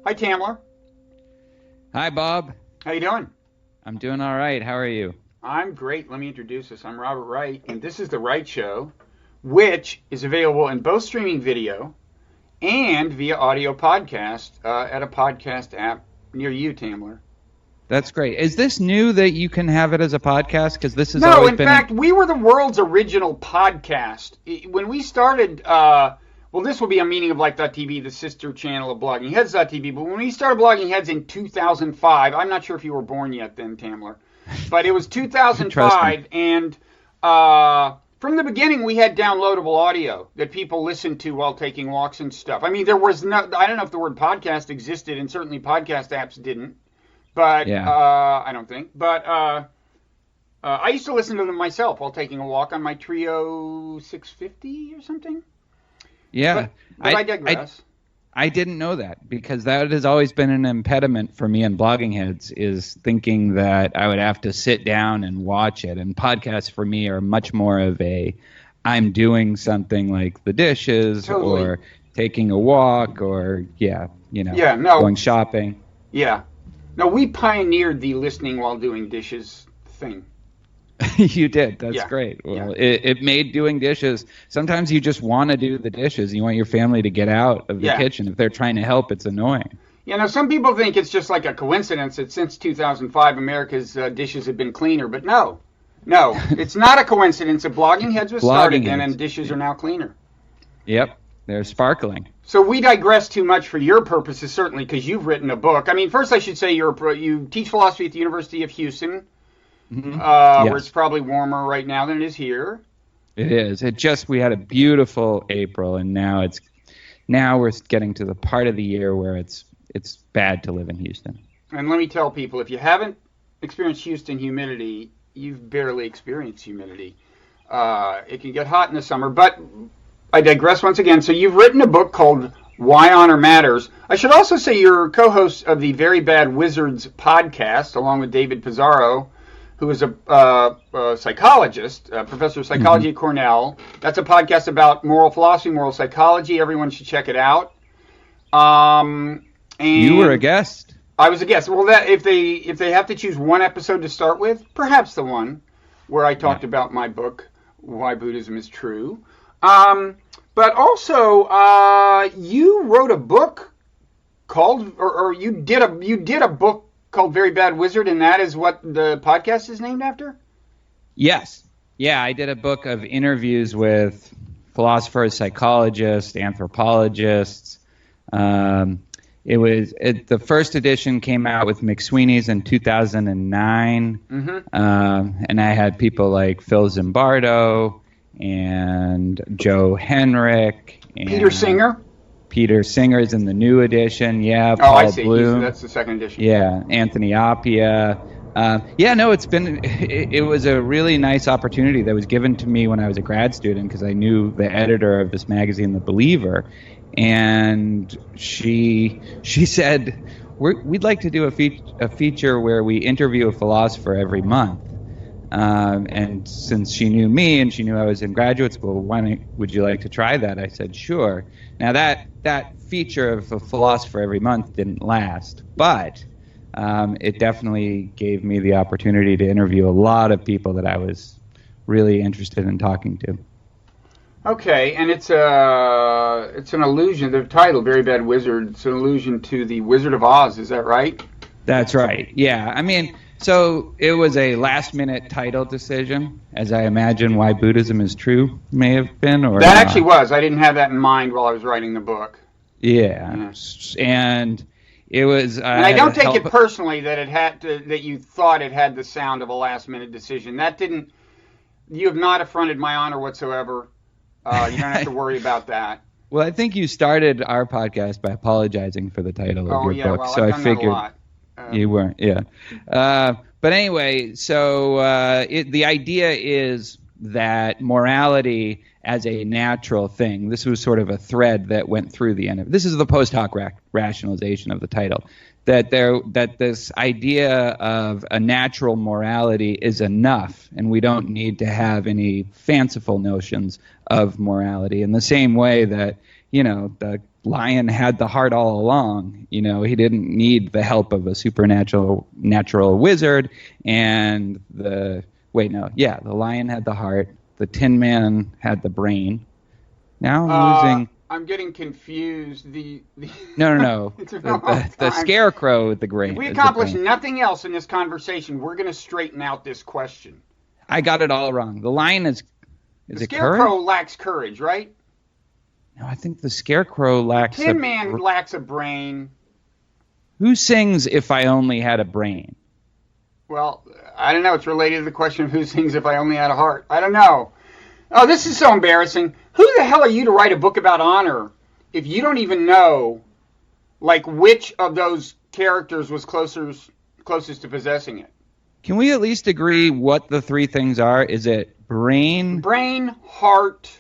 Hi, Tamler. Hi, Bob. How you doing? I'm doing all right. How are you? I'm great. Let me introduce us. I'm Robert Wright, and this is The Wright Show, which is available in both streaming video and via audio podcast at a podcast app near you, Tamler. That's great. Is this new that you can have it as a podcast? Because this has No, always in been... fact, we were the world's original podcast. When we started, well, this will be a meaning of Like.tv, the sister channel of Blogging Heads.tv, but when we started Blogging Heads in 2005, I'm not sure if you were born yet then, Tamler, but it was 2005, and from the beginning, we had downloadable audio that people listened to while taking walks and stuff. I mean, there was no, I don't know if the word podcast existed, and certainly podcast apps didn't, but Yeah. I don't think. But I used to listen to them myself while taking a walk on my Trio 650 or something. Yeah. But I digress. I didn't know that, because that has always been an impediment for me in Blogging Heads, is thinking that I would have to sit down and watch it. And podcasts for me are much more of a, I'm doing something like the dishes Totally. or taking a walk or, going shopping. Yeah. No, we pioneered the listening while doing dishes thing. You did. That's Yeah. great. Well, Yeah. it made doing dishes. Sometimes you just want to do the dishes. You want your family to get out of the Yeah. kitchen. If they're trying to help, it's annoying. You know, some people think it's just like a coincidence that since 2005, America's dishes have been cleaner. But no, it's not a coincidence that Blogging Heads was started then and dishes are now cleaner. Yep. They're sparkling. So we digress too much for your purposes, certainly, because you've written a book. I mean, first I should say you teach philosophy at the University of Houston, Mm-hmm. where it's probably warmer right now than it is here. It is. We had a beautiful April, and now we're getting to the part of the year where it's bad to live in Houston. And let me tell people, if you haven't experienced Houston humidity, you've barely experienced humidity. It can get hot in the summer, but I digress once again. So you've written a book called Why Honor Matters. I should also say you're co-host of the Very Bad Wizards podcast, along with David Pizarro, who is a psychologist, a professor of psychology at Cornell. That's a podcast about moral philosophy, moral psychology. Everyone should check it out. And you were a guest. I was a guest. Well, that if they have to choose one episode to start with, perhaps the one where I talked about my book, Why Buddhism is True. But also, you wrote a book called, or you did a book called Very Bad Wizard, and that is what the podcast is named after? Yes. Yeah, I did a book of interviews with philosophers, psychologists, anthropologists. The first edition came out with McSweeney's in 2009, and I had people like Phil Zimbardo and Joe Henrik. And Peter Singer? Peter Singer's in the new edition, yeah. Paul I see. Bloom. That's the second edition. Yeah, Anthony Appia. It was a really nice opportunity that was given to me when I was a grad student, because I knew the editor of this magazine, The Believer, and she said, we'd like to do a feature where we interview a philosopher every month. And since she knew me and she knew I was in graduate school, would you like to try that? I said, sure. Now that feature of a philosopher every month didn't last, but it definitely gave me the opportunity to interview a lot of people that I was really interested in talking to. Okay, and it's an allusion. The title, Very Bad Wizard, it's an allusion to the Wizard of Oz. Is that right? That's right. Yeah, I mean, so it was a last-minute title decision, as I imagine Why Buddhism is True may have been, or that actually was. I didn't have that in mind while I was writing the book. Yeah, and it was. And I don't take it personally that that you thought it had the sound of a last-minute decision. That didn't. You have not affronted my honor whatsoever. You don't have to worry about that. Well, I think you started our podcast by apologizing for the title of your book, well, so I've I done figured that a lot. you weren't. Yeah, but anyway, so the idea is that morality as a natural thing. This was sort of a thread that went through the end of. This is the post hoc rationalization of the title. that this idea of a natural morality is enough, and we don't need to have any fanciful notions of morality. In the same way that, the lion had the heart all along. He didn't need the help of a natural wizard. And the lion had the heart. The Tin Man had the brain. Now I'm losing. I'm getting confused. No. The scarecrow with the grain. If we accomplish nothing else in this conversation, we're going to straighten out this question. I got it all wrong. The lion is the it scarecrow courage? lacks courage, right? No, I think the scarecrow lacks. Tin Man lacks a brain. Who sings "If I Only Had a Brain"? Well, I don't know. It's related to the question of who sings "If I Only Had a Heart." I don't know. Oh, this is so embarrassing. Who the hell are you to write a book about honor if you don't even know, which of those characters was closest to possessing it? Can we at least agree what the three things are? Is it brain, heart?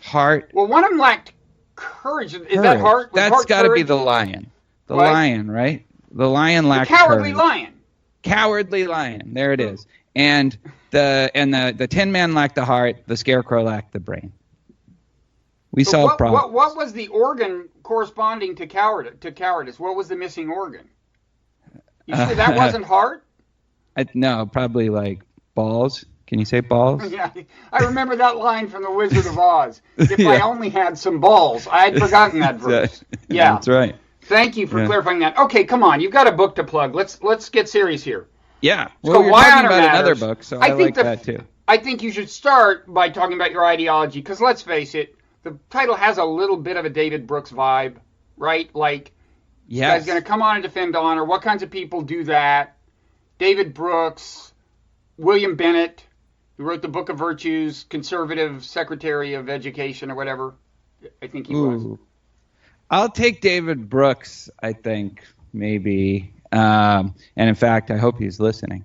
Well, one of them lacked courage. Is that heart? That's got to be the lion. The lion, right? The lion lacked courage. Cowardly lion. Cowardly lion. There it is. And the Tin Man lacked the heart. The scarecrow lacked the brain. We solved problems. What was the organ corresponding to cowardice? What was the missing organ? You sure that wasn't heart? No, probably balls. Can you say balls? Yeah, I remember that line from The Wizard of Oz. If I only had some balls. I had forgotten that verse. Yeah, that's right. Thank you for clarifying that. Okay, come on. You've got a book to plug. Let's get serious here. Yeah. Well, you're Why talking Honor about Matters. Another book, so I like that too. I think you should start by talking about your ideology, because let's face it, the title has a little bit of a David Brooks vibe, right? You guys going to come on and defend honor. What kinds of people do that? David Brooks, William Bennett, who wrote the Book of Virtues, conservative Secretary of Education or whatever. I think he was. I'll take David Brooks, I think, maybe. And in fact, I hope he's listening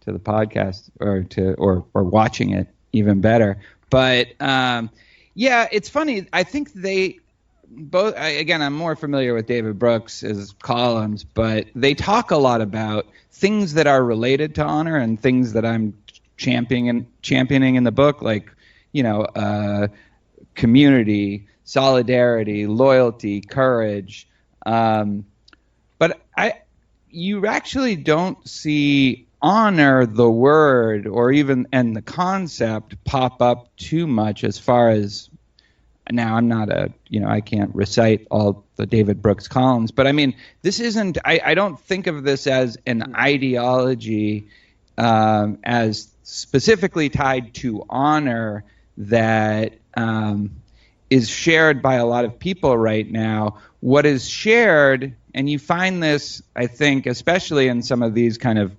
to the podcast or watching it, even better. But it's funny. I think they both. Again, I'm more familiar with David Brooks' columns, but they talk a lot about things that are related to honor and things that I'm championing in the book, community, solidarity, loyalty, courage. But you actually don't see honor, the word, and the concept pop up too much as far as. Now, I'm not I can't recite all the David Brooks columns, but I mean, this isn't, I don't think of this as an ideology as specifically tied to honor that is shared by a lot of people right now. What is shared, and you find this, I think, especially in some of these kind of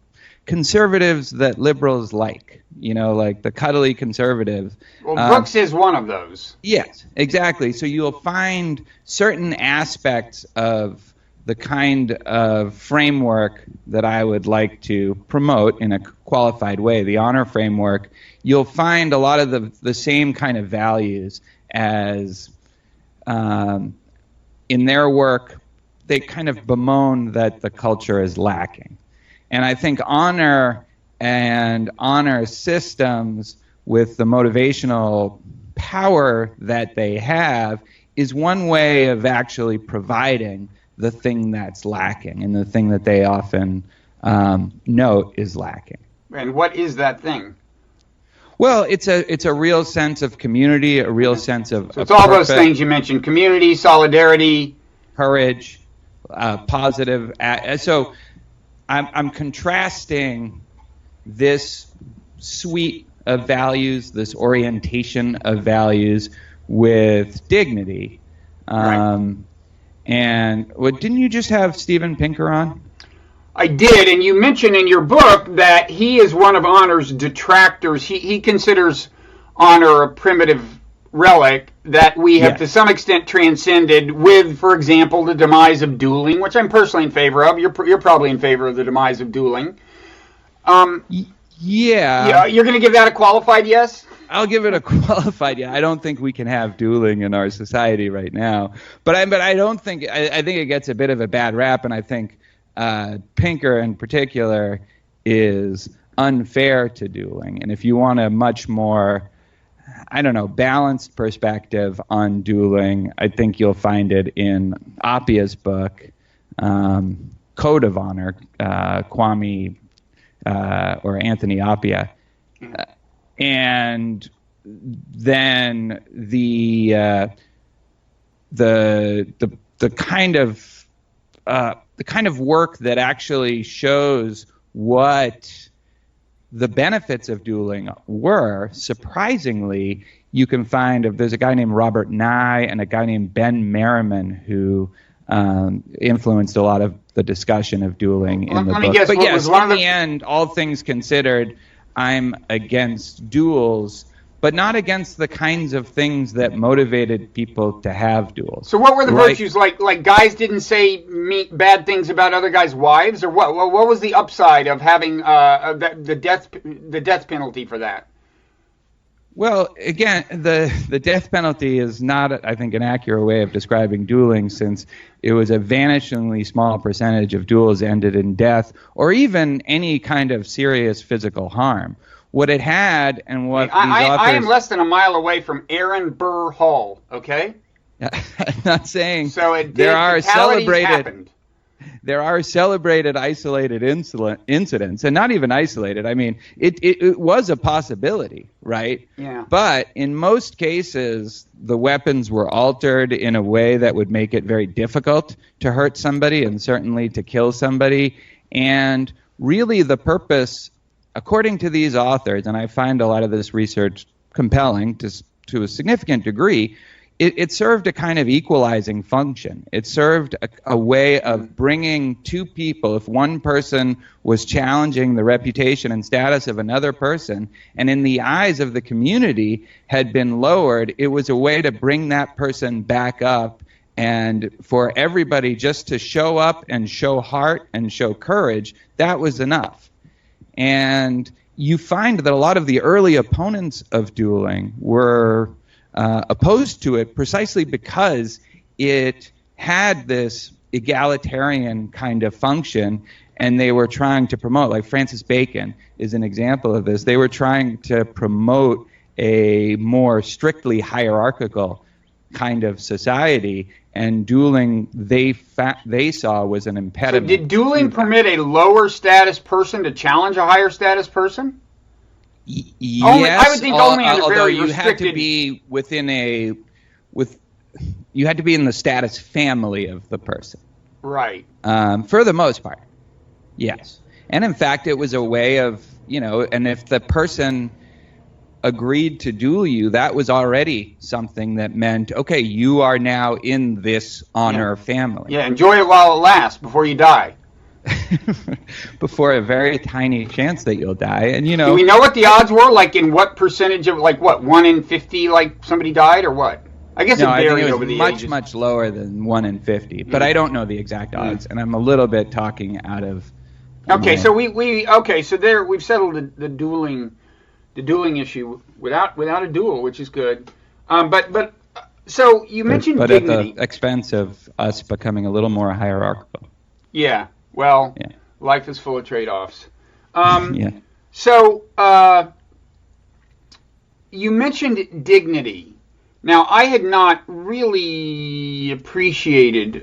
conservatives that liberals like the cuddly conservatives. Well, Brooks is one of those. Yes, exactly. So you'll find certain aspects of the kind of framework that I would like to promote in a qualified way, the honor framework. You'll find a lot of the same kind of values as in their work. They kind of bemoan that the culture is lacking. And I think honor and honor systems with the motivational power that they have is one way of actually providing the thing that's lacking and the thing that they often note is lacking. And what is that thing? Well, it's a real sense of community, a real sense of So it's all those things you mentioned: community, solidarity, courage, positive. So I'm contrasting this suite of values, this orientation of values, with dignity. Right. And didn't you just have Steven Pinker on? I did, and you mentioned in your book that he is one of honor's detractors. He considers honor a primitive relic that we have to some extent transcended with, for example, the demise of dueling, which I'm personally in favor of. You're probably in favor of the demise of dueling. Yeah. You're going to give that a qualified yes? I'll give it a qualified yeah. I don't think we can have dueling in our society right now. But I don't think I think it gets a bit of a bad rap, and I think Pinker in particular is unfair to dueling. And if you want a much more, I don't know, balanced perspective on dueling, I think you'll find it in Appiah's book, Code of Honor, Kwame or Anthony Appiah. And then the kind of work that actually shows what the benefits of dueling were, surprisingly, you can find there's a guy named Robert Nye and a guy named Ben Merriman who influenced a lot of the discussion of dueling in the book. But yes, in the end, all things considered, I'm against duels, but not against the kinds of things that motivated people to have duels. So what were the virtues? Like guys didn't say bad things about other guys' wives, or what? What was the upside of having the death penalty for that? Well, again, the death penalty is not, I think, an accurate way of describing dueling, since it was a vanishingly small percentage of duels ended in death or even any kind of serious physical harm. What it had and what these authors... I am less than a mile away from Aaron Burr Hall, okay? I'm not saying... So it did, there are celebrated isolated incidents, and not even isolated. I mean, it was a possibility, right? Yeah. But in most cases, the weapons were altered in a way that would make it very difficult to hurt somebody and certainly to kill somebody. And really the purpose, according to these authors, and I find a lot of this research compelling to a significant degree, it served a kind of equalizing function. It served a way of bringing two people, if one person was challenging the reputation and status of another person, and in the eyes of the community had been lowered, it was a way to bring that person back up, and for everybody just to show up and show heart and show courage, that was enough. And you find that a lot of the early opponents of dueling were opposed to it precisely because it had this egalitarian kind of function, and they were trying to promote, like Francis Bacon is an example of this, they were trying to promote a more strictly hierarchical kind of society, and dueling they saw was an impediment. So did dueling permit a lower status person to challenge a higher status person? Yes, I would think only in a very you restricted... had to be you had to be in the status family of the person. Right. For the most part, yes. And in fact, it was a way of, and if the person agreed to duel you, that was already something that meant, okay, you are now in this honor family. Yeah, enjoy it while it lasts before you die. Before a very tiny chance that you'll die. And do we know what the odds were? Like in what percentage of, 1 in 50, somebody died, or what? I guess it varied over the ages. Much lower than 1 in 50, but I don't know the exact odds, and I'm a little bit talking out of... Okay, so we've settled the dueling issue without a duel, which is good. So you mentioned dignity. At the expense of us becoming a little more hierarchical. Yeah. Well, life is full of trade-offs. Yeah. So you mentioned dignity. Now, I had not really appreciated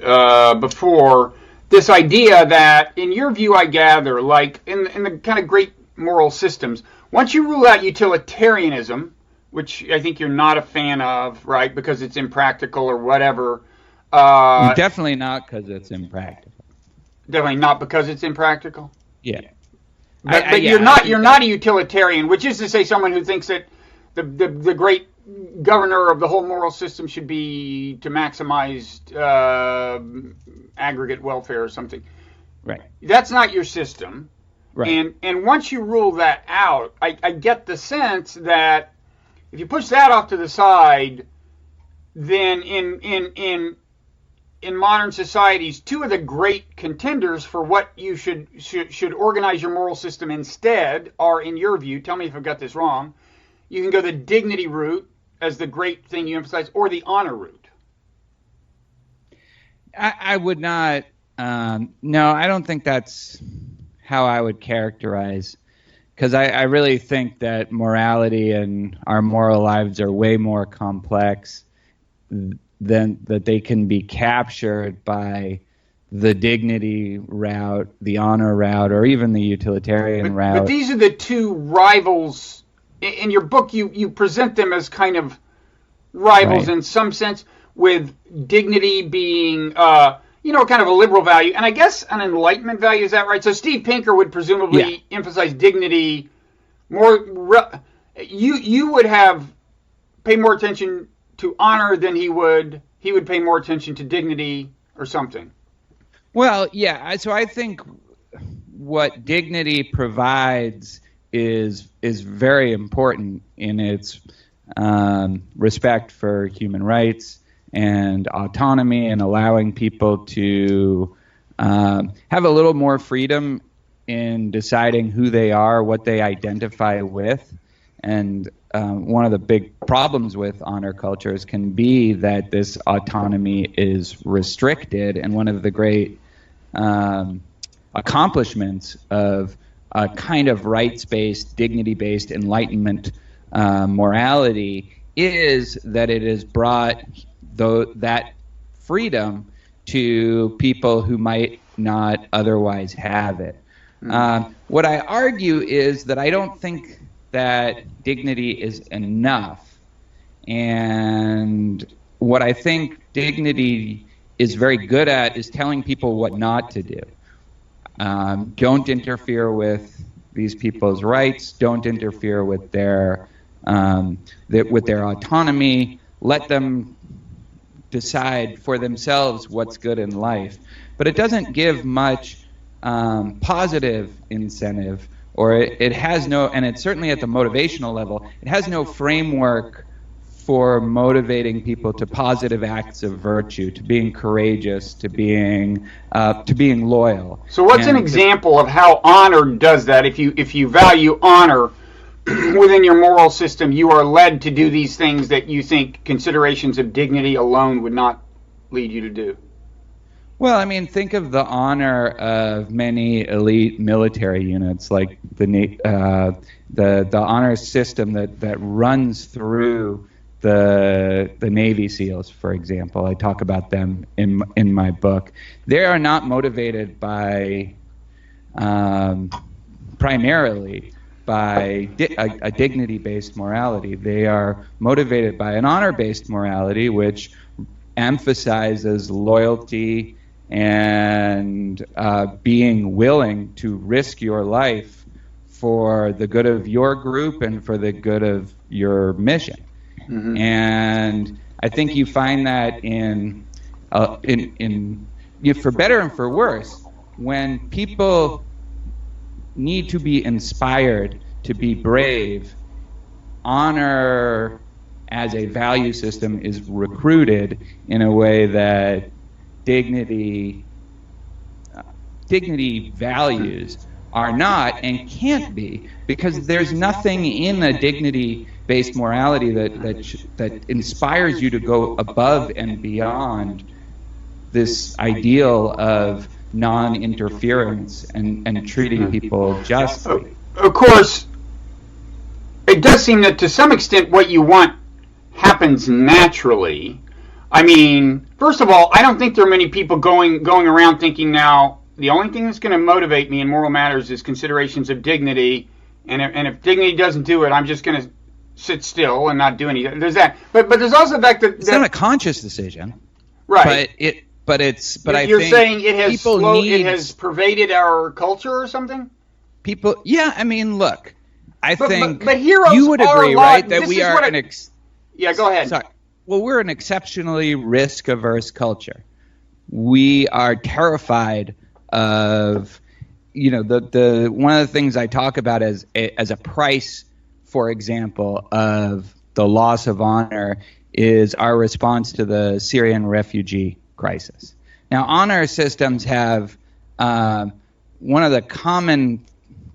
before this idea that, in your view, I gather, like in the kind of great moral systems, once you rule out utilitarianism, which I think you're not a fan of, right, because it's impractical or whatever. Definitely not because it's impractical. Definitely not because it's impractical? Yeah. But you're not a utilitarian, which is to say someone who thinks that the great governor of the whole moral system should be to maximize aggregate welfare or something. Right. That's not your system. Right. And once you rule that out, I get the sense that if you push that off to the side, then in modern societies, two of the great contenders for what you should organize your moral system instead are, in your view, tell me if I've got this wrong, you can go the dignity route as the great thing you emphasize, or the honor route. I would not No, I don't think that's how I would characterize, because I really think that morality and our moral lives are way more complex than that they can be captured by the dignity route, the honor route, or even the utilitarian route. But these are the two rivals. In your book, you present them as kind of rivals in some sense, with dignity being, kind of a liberal value, and I guess an enlightenment value. Is that right? So Steve Pinker would presumably emphasize dignity more. You would pay more attention to honor than he would pay more attention to dignity or something. Well, yeah. So I think what dignity provides is very important in its respect for human rights and autonomy, and allowing people to have a little more freedom in deciding who they are, what they identify with. And one of the big problems with honor cultures can be that this autonomy is restricted, and one of the great accomplishments of a kind of rights-based, dignity-based enlightenment morality is that it has brought that freedom to people who might not otherwise have it. What I argue is that I don't think that dignity is enough, and what I think dignity is very good at is telling people what not to do. Don't interfere with these people's rights. Don't interfere with their autonomy. Let them decide for themselves what's good in life. But it doesn't give much positive incentive, or it has no, and it's certainly at the motivational level, it has no framework for motivating people to positive acts of virtue, to being courageous, to being loyal. So what's an example of how honor does that? If you value honor within your moral system, you are led to do these things that you think considerations of dignity alone would not lead you to do. Well, I mean, think of the honor of many elite military units, like the honor system that runs through the Navy SEALs, for example. I talk about them in my book. They are not motivated by primarily by a dignity-based morality. They are motivated by an honor-based morality, which emphasizes loyalty and being willing to risk your life for the good of your group and for the good of your mission. Mm-hmm. And I think you find that in for better and for worse, when people need to be inspired to be brave, honor as a value system is recruited in a way that dignity values are not and can't be, because there's nothing in a dignity-based morality that inspires you to go above and beyond this ideal of non-interference and treating people justly. Of course, it does seem that to some extent what you want happens naturally. I mean, first of all, I don't think there are many people going around thinking now the only thing that's going to motivate me in moral matters is considerations of dignity, and if dignity doesn't do it, I'm just going to sit still and not do anything. There's that, but there's also the fact that it's not a conscious decision, right? But you're saying it has pervaded our culture or something. People, yeah. I mean, look, I think but heroes you would agree, right, that we are yeah. Go ahead. Sorry. Well, we're an exceptionally risk-averse culture. We are terrified of, the one of the things I talk about as a price, for example, of the loss of honor is our response to the Syrian refugee crisis. Now, honor systems have one of the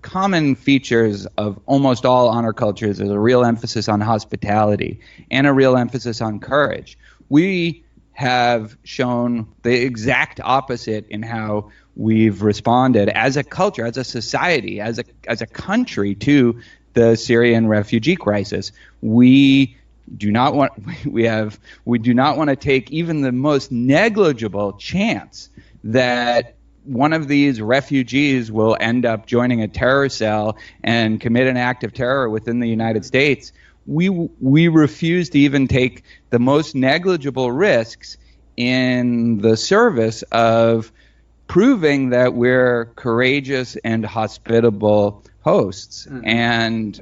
common features of almost all honor cultures is a real emphasis on hospitality and a real emphasis on courage. We have shown the exact opposite in how we've responded as a culture, as a society, as a country to the Syrian refugee crisis. We do not want to take even the most negligible chance that one of these refugees will end up joining a terror cell and commit an act of terror within the United States. We refuse to even take the most negligible risks in the service of proving that we're courageous and hospitable hosts. And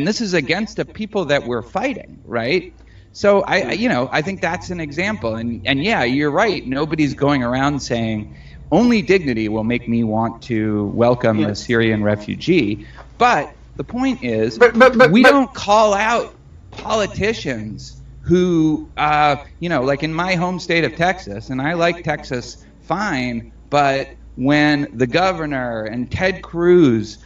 this is against the people that we're fighting, right? So I think that's an example. And yeah, you're right. Nobody's going around saying only dignity will make me want to welcome a Syrian refugee. But the point is, we don't call out politicians who, like in my home state of Texas, and I like Texas fine, but when the governor and Ted Cruz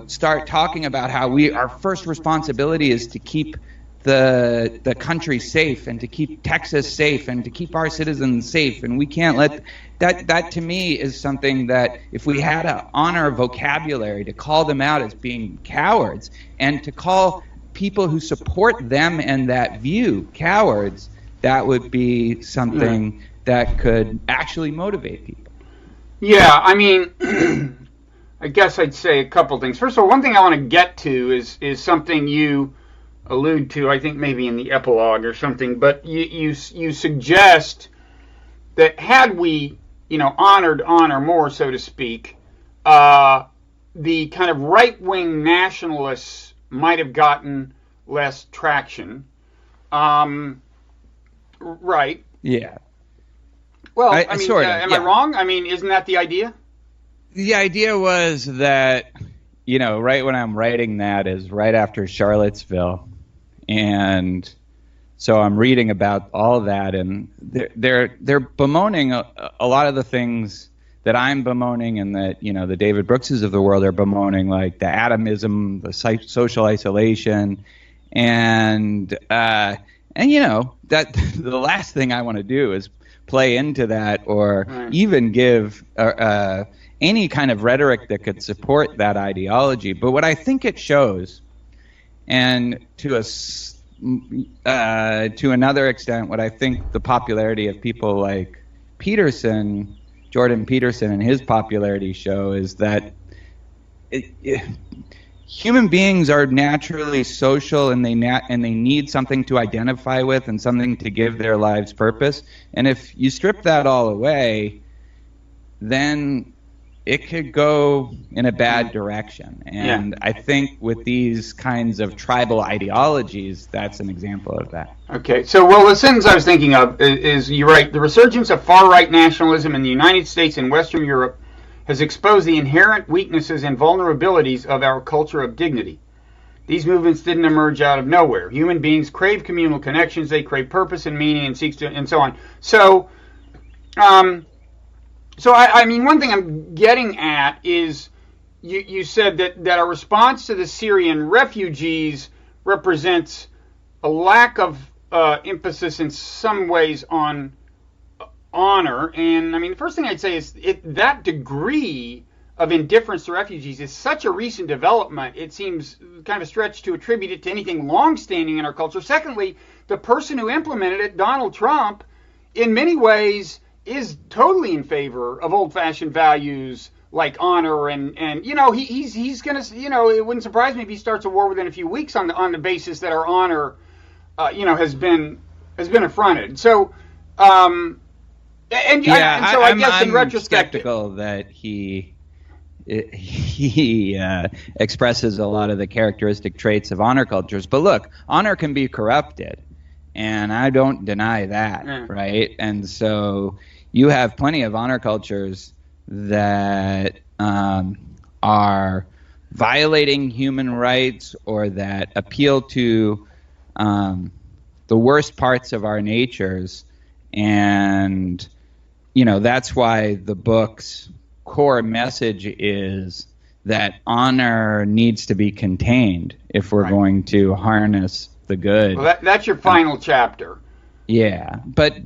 start talking about how our first responsibility is to keep the country safe and to keep Texas safe and to keep our citizens safe, and we can't let that to me is something that if we had an honor vocabulary to call them out as being cowards and to call people who support them and that view cowards, that would be something that could actually motivate people. Yeah, I mean, I guess I'd say a couple things. First of all, one thing I want to get to is something you allude to, I think maybe in the epilogue or something, but you suggest that had we, honored honor more, so to speak, the kind of right-wing nationalists might have gotten less traction. Right. Yeah. Well, I mean, am I wrong? I mean, isn't that the idea? The idea was that, right when I'm writing that is right after Charlottesville. And so I'm reading about all that, and they're bemoaning a lot of the things that I'm bemoaning and that, the David Brookses of the world are bemoaning, like the atomism, the social isolation, and that the last thing I want to do is play into that or even give any kind of rhetoric that could support that ideology. But what I think it shows, and to another extent, what I think the popularity of people like Jordan Peterson and his popularity show is that human beings are naturally social, and they need something to identify with and something to give their lives purpose. And if you strip that all away, then it could go in a bad direction. And I think with these kinds of tribal ideologies, that's an example of that. Okay, so the sentence I was thinking of is you're right. The resurgence of far-right nationalism in the United States and Western Europe has exposed the inherent weaknesses and vulnerabilities of our culture of dignity. These movements didn't emerge out of nowhere. Human beings crave communal connections. They crave purpose and meaning and seek to, and so on. So, I mean, one thing I'm getting at is you said that our response to the Syrian refugees represents a lack of emphasis in some ways on honor. And I mean, the first thing I'd say is that degree of indifference to refugees is such a recent development, it seems kind of a stretch to attribute it to anything long-standing in our culture. Secondly, the person who implemented it, Donald Trump, in many ways is totally in favor of old-fashioned values like honor, and he's going to, it wouldn't surprise me if he starts a war within a few weeks on the basis that our honor has been affronted. So I guess in retrospect, skeptical that he expresses a lot of the characteristic traits of honor cultures. But look, honor can be corrupted, and I don't deny that, right? And so you have plenty of honor cultures that are violating human rights or that appeal to the worst parts of our natures. And, that's why the book's core message is that honor needs to be contained if we're going to harness the good. Well, that's your final chapter. Yeah, but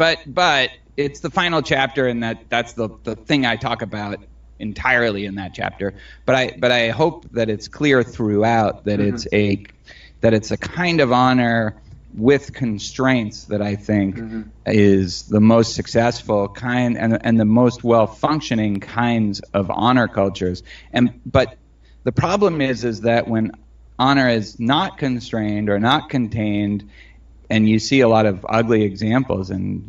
it's the final chapter, and that's the thing I talk about entirely in that chapter. But I hope that it's clear throughout that it's a kind of honor with constraints that I think is the most successful kind and the most well functioning kinds of honor cultures. But the problem is that when honor is not constrained or not contained, and you see a lot of ugly examples, and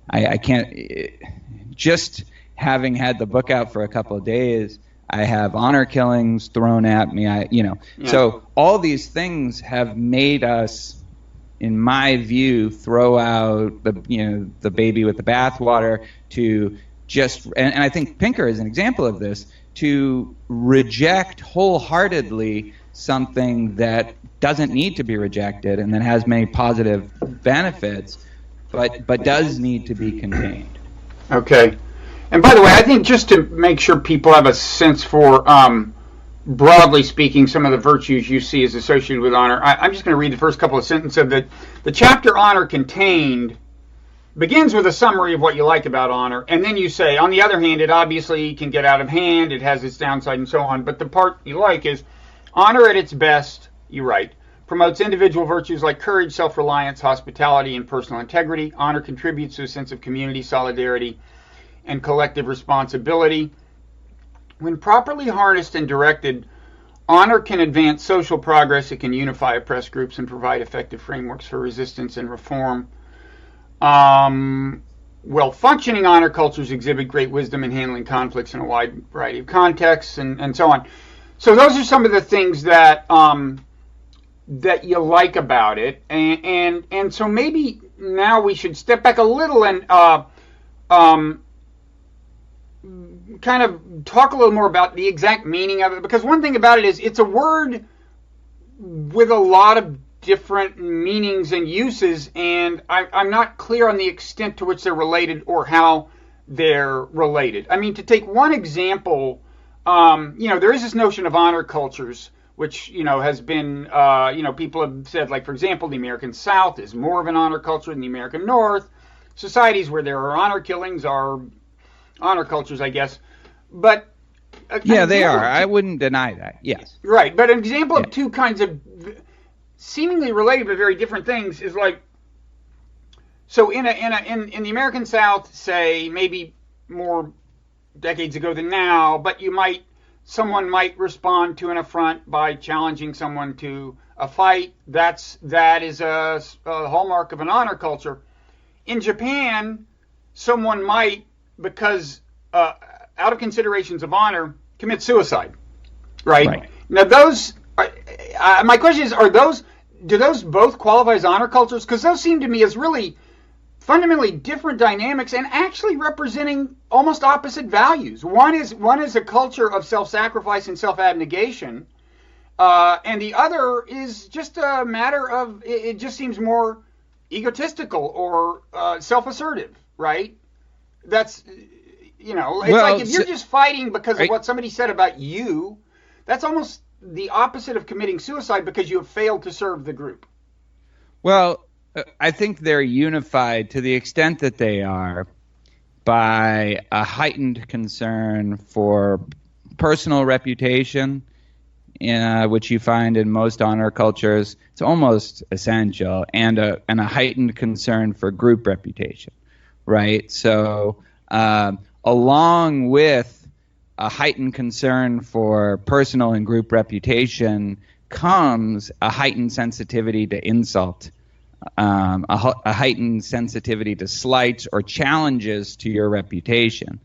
I can't, just having had the book out for a couple of days, I have honor killings thrown at me. So all these things have made us, in my view, throw out the baby with the bathwater, to just, and I think Pinker is an example of this, to reject wholeheartedly something that doesn't need to be rejected and that has many positive benefits, but does need to be contained. Okay. And by the way, I think just to make sure people have a sense for, broadly speaking, some of the virtues you see as associated with honor, I'm just going to read the first couple of sentences of the chapter Honor Contained begins with a summary of what you like about honor, and then you say, on the other hand, it obviously can get out of hand, it has its downside, and so on. But the part you like is, honor at its best, you write, promotes individual virtues like courage, self-reliance, hospitality, and personal integrity. Honor contributes to a sense of community, solidarity, and collective responsibility. When properly harnessed and directed, honor can advance social progress, it can unify oppressed groups, and provide effective frameworks for resistance and reform. Well-functioning honor cultures exhibit great wisdom in handling conflicts in a wide variety of contexts, and so on. So those are some of the things that that you like about it, and so maybe now we should step back a little and kind of talk a little more about the exact meaning of it, because one thing about it is it's a word with a lot of different meanings and uses, and I'm not clear on the extent to which they're related or how they're related. I mean, to take one example, there is this notion of honor cultures, which, has been, people have said, like, for example, the American South is more of an honor culture than the American North. Societies where there are honor killings are honor cultures, I guess. But yeah, they are. I wouldn't deny that. Yes. Right. But an example of two kinds of seemingly related but very different things is like, so in the American South, say, maybe more decades ago than now, but someone might respond to an affront by challenging someone to a fight. That is a hallmark of an honor culture. In Japan, someone might, because out of considerations of honor, commit suicide. Right. Now, those. My question is, do those both qualify as honor cultures? Because those seem to me as really fundamentally different dynamics and actually representing almost opposite values. One is a culture of self-sacrifice and self-abnegation, and the other is just a matter of, it just seems more egotistical or self-assertive, right? That's, it's like if you're just fighting because of what somebody said about you, that's almost the opposite of committing suicide because you have failed to serve the group. Well, I think they're unified to the extent that they are by a heightened concern for personal reputation, which you find in most honor cultures. It's almost essential, and a heightened concern for group reputation, right? So along with a heightened concern for personal and group reputation comes a heightened sensitivity to insult, a heightened sensitivity to slights or challenges to your reputation.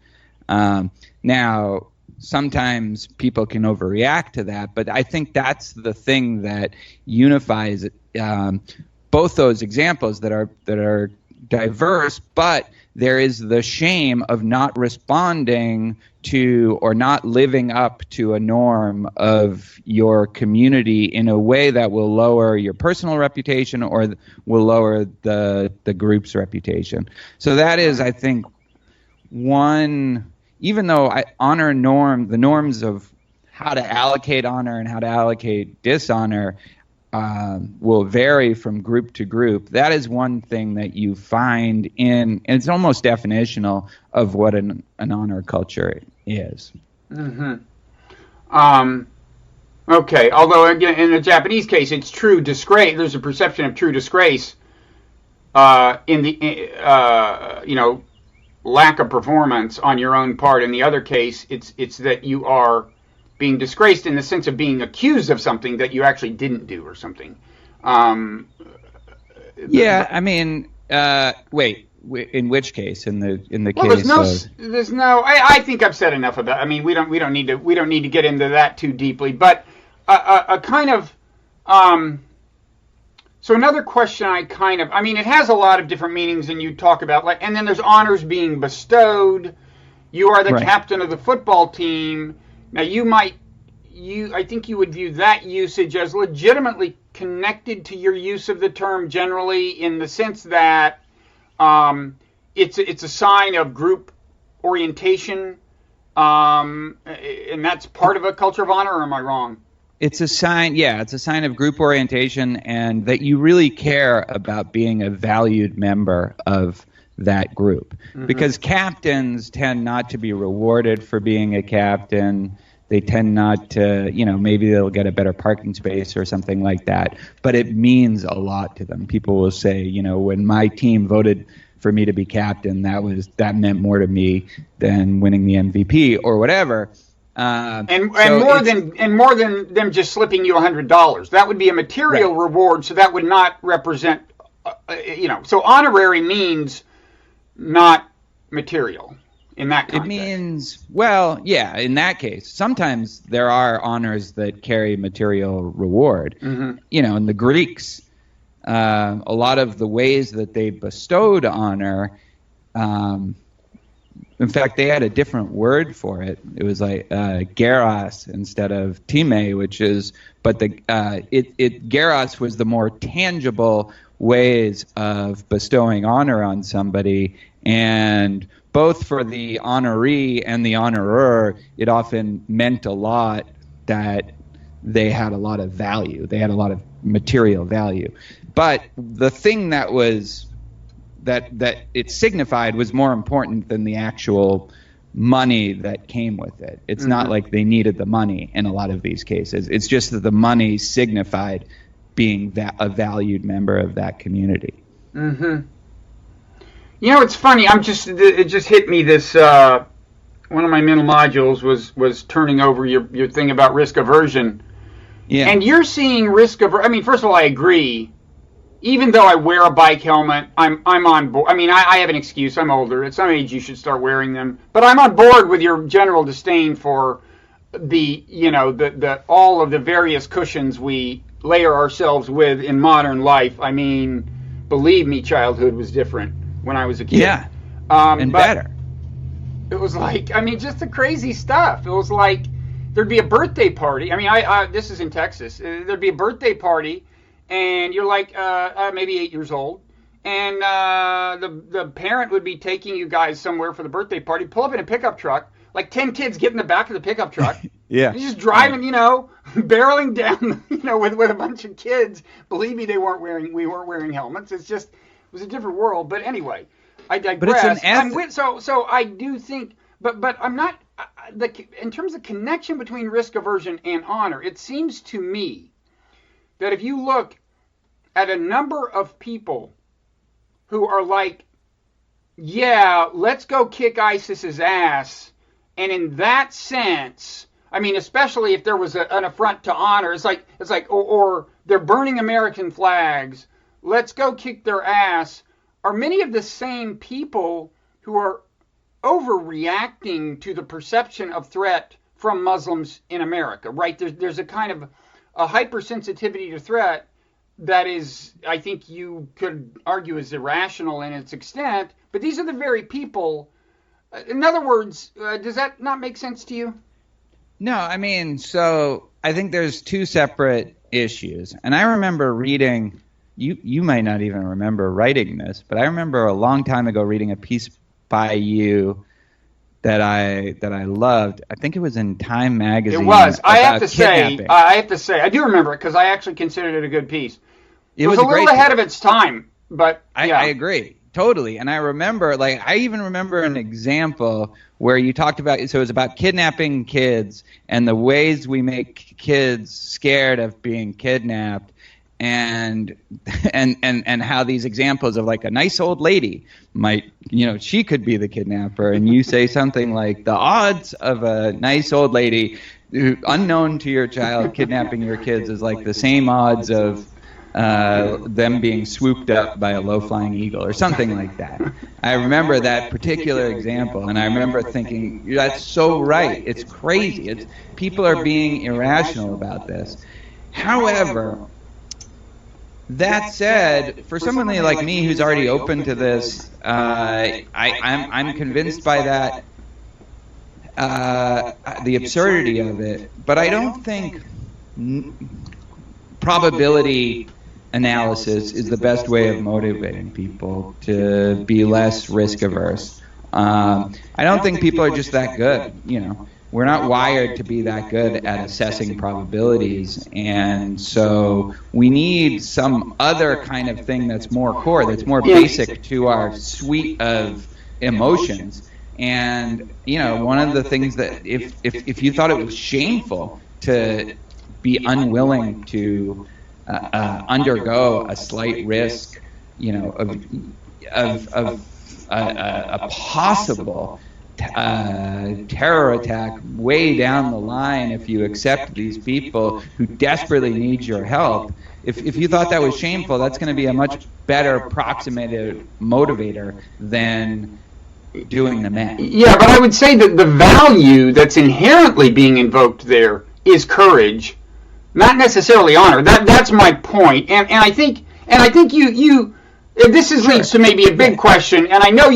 Now, sometimes people can overreact to that, but I think that's the thing that unifies both those examples that are diverse, but there is the shame of not responding to or not living up to a norm of your community in a way that will lower your personal reputation or will lower the group's reputation. So that is, I think, one, even though the norms of how to allocate honor and how to allocate dishonor will vary from group to group. That is one thing that you find and it's almost definitional of what an honor culture is. Mm-hmm. Okay, although again, in the Japanese case, it's true disgrace. There's a perception of true disgrace in the lack of performance on your own part. In the other case, it's that you are being disgraced in the sense of being accused of something that you actually didn't do or something. Yeah, I mean, wait. In which case? In the well, case there's no. I think I've said enough about. I mean, we don't need to get into that too deeply. But a kind of. So another question I mean, it has a lot of different meanings, and you talk about and then there's honors being bestowed. You are the right. captain of the football team. Now I think you would view that usage as legitimately connected to your use of the term generally, in the sense that it's a sign of group orientation, and that's part of a culture of honor, or am I wrong? It's a sign, it's a sign of group orientation, and that you really care about being a valued member of that group. Mm-hmm. Because captains tend not to be rewarded for being a captain. They tend not to, maybe they'll get a better parking space or something like that. But it means a lot to them. People will say, when my team voted for me to be captain, that meant more to me than winning the MVP or whatever. And more than them just slipping you $100. That would be a material right. reward, so that would not represent, So honorary means not material in that context. It means, in that case, sometimes there are honors that carry material reward. Mm-hmm. In the Greeks, a lot of the ways that they bestowed honor. In fact, they had a different word for it. It was like geros instead of time, geros was the more tangible ways of bestowing honor on somebody, and both for the honoree and the honorer, it often meant a lot that they had a lot of value. They had a lot of material value. But the thing that it signified was more important than the actual money that came with it. It's mm-hmm. not like they needed the money in a lot of these cases. It's just that the money signified being a valued member of that community. Mm-hmm. It's funny. It just hit me this. One of my mental modules was turning over your thing about risk aversion. Yeah. And you're seeing risk aversion. I mean, first of all, I agree. Even though I wear a bike helmet, I'm on board. I mean, I have an excuse. I'm older. At some age, you should start wearing them. But I'm on board with your general disdain for the all of the various cushions we layer ourselves with in modern life. I mean, believe me, childhood was different when I was a kid. Yeah, and better. It was just the crazy stuff. It was like there'd be a birthday party. I mean, this is in Texas. There'd be a birthday party. And you're like maybe 8 years old, and the parent would be taking you guys somewhere for the birthday party. Pull up in a pickup truck, like 10 kids get in the back of the pickup truck. Yeah, and just driving, barreling down, with a bunch of kids. Believe me, we weren't wearing helmets. It was a different world. But anyway, I digress. But it's an so I do think, but I'm not in terms of connection between risk aversion and honor. It seems to me that if you look at a number of people who are like, yeah, let's go kick ISIS's ass, and in that sense, I mean, especially if there was an affront to honor, it's like, or they're burning American flags, let's go kick their ass, are many of the same people who are overreacting to the perception of threat from Muslims in America, right? There's a kind of a hypersensitivity to threat that is, I think you could argue, is irrational in its extent, but these are the very people. In other words, does that not make sense to you? No, I mean, so I think there's two separate issues. And I remember reading, you might not even remember writing this, but I remember a long time ago reading a piece by you that I loved. I think it was in Time magazine. It was. I have to kidnapping. say, I do remember it because I actually considered it a good piece. It was a great little ahead piece. of its time, but yeah. I agree. Totally. And I remember, I even remember an example where you talked about, so it was about kidnapping kids and the ways we make kids scared of being kidnapped, and how these examples of like a nice old lady might, she could be the kidnapper, and you say something like the odds of a nice old lady unknown to your child kidnapping your kids is like the same odds of them being swooped up by a low-flying eagle or something like that. I remember that particular example, and I remember thinking, that's so right. It's crazy. People are being irrational about this. However, that said, for someone like me who's already open to this, I'm convinced by that, the absurdity of it, but I don't think probability analysis is the best way of motivating people to be less risk averse. I don't think people are just that good. We're not wired to be that good at assessing probabilities, and so we need some other kind of thing that's more core, that's more basic to our suite of emotions. And one of the things that if you thought it was shameful to be unwilling to undergo a slight risk, of a possible terror attack way down the line if you accept these people who desperately need your help. If you thought that was shameful, that's going to be a much better approximated motivator than doing the math. Yeah, but I would say that the value that's inherently being invoked there is courage, not necessarily honor. That's my point. And I think you this leads to maybe a big question, and I know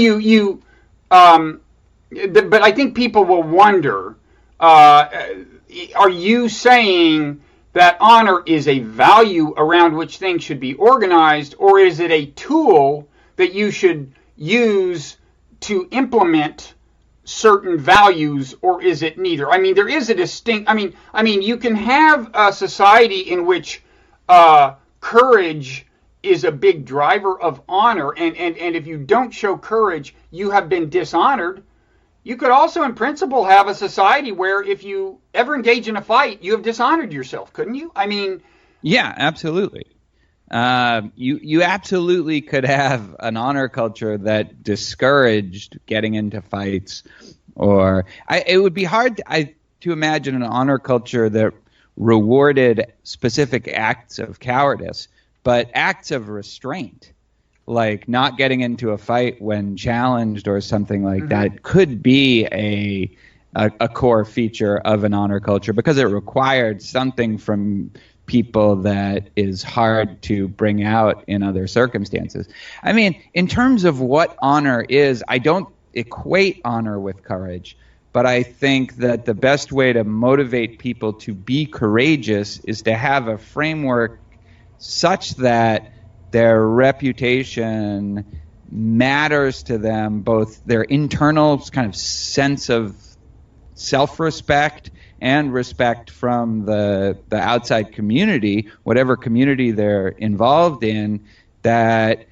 but I think people will wonder, are you saying that honor is a value around which things should be organized, or is it a tool that you should use to implement certain values, or is it neither? I mean, there is a distinct. I mean, you can have a society in which courage is a big driver of honor, and if you don't show courage, you have been dishonored. You could also, in principle, have a society where if you ever engage in a fight, you have dishonored yourself, couldn't you? I mean, yeah, absolutely. You absolutely could have an honor culture that discouraged getting into fights, or it would be hard to imagine an honor culture that rewarded specific acts of cowardice, but acts of restraint, like not getting into a fight when challenged or something like that, could be a core feature of an honor culture because it required something from people that is hard to bring out in other circumstances. I mean, in terms of what honor is, I don't equate honor with courage, but I think that the best way to motivate people to be courageous is to have a framework such that their reputation matters to them, both their internal kind of sense of self-respect and respect from the outside community, whatever community they're involved in, that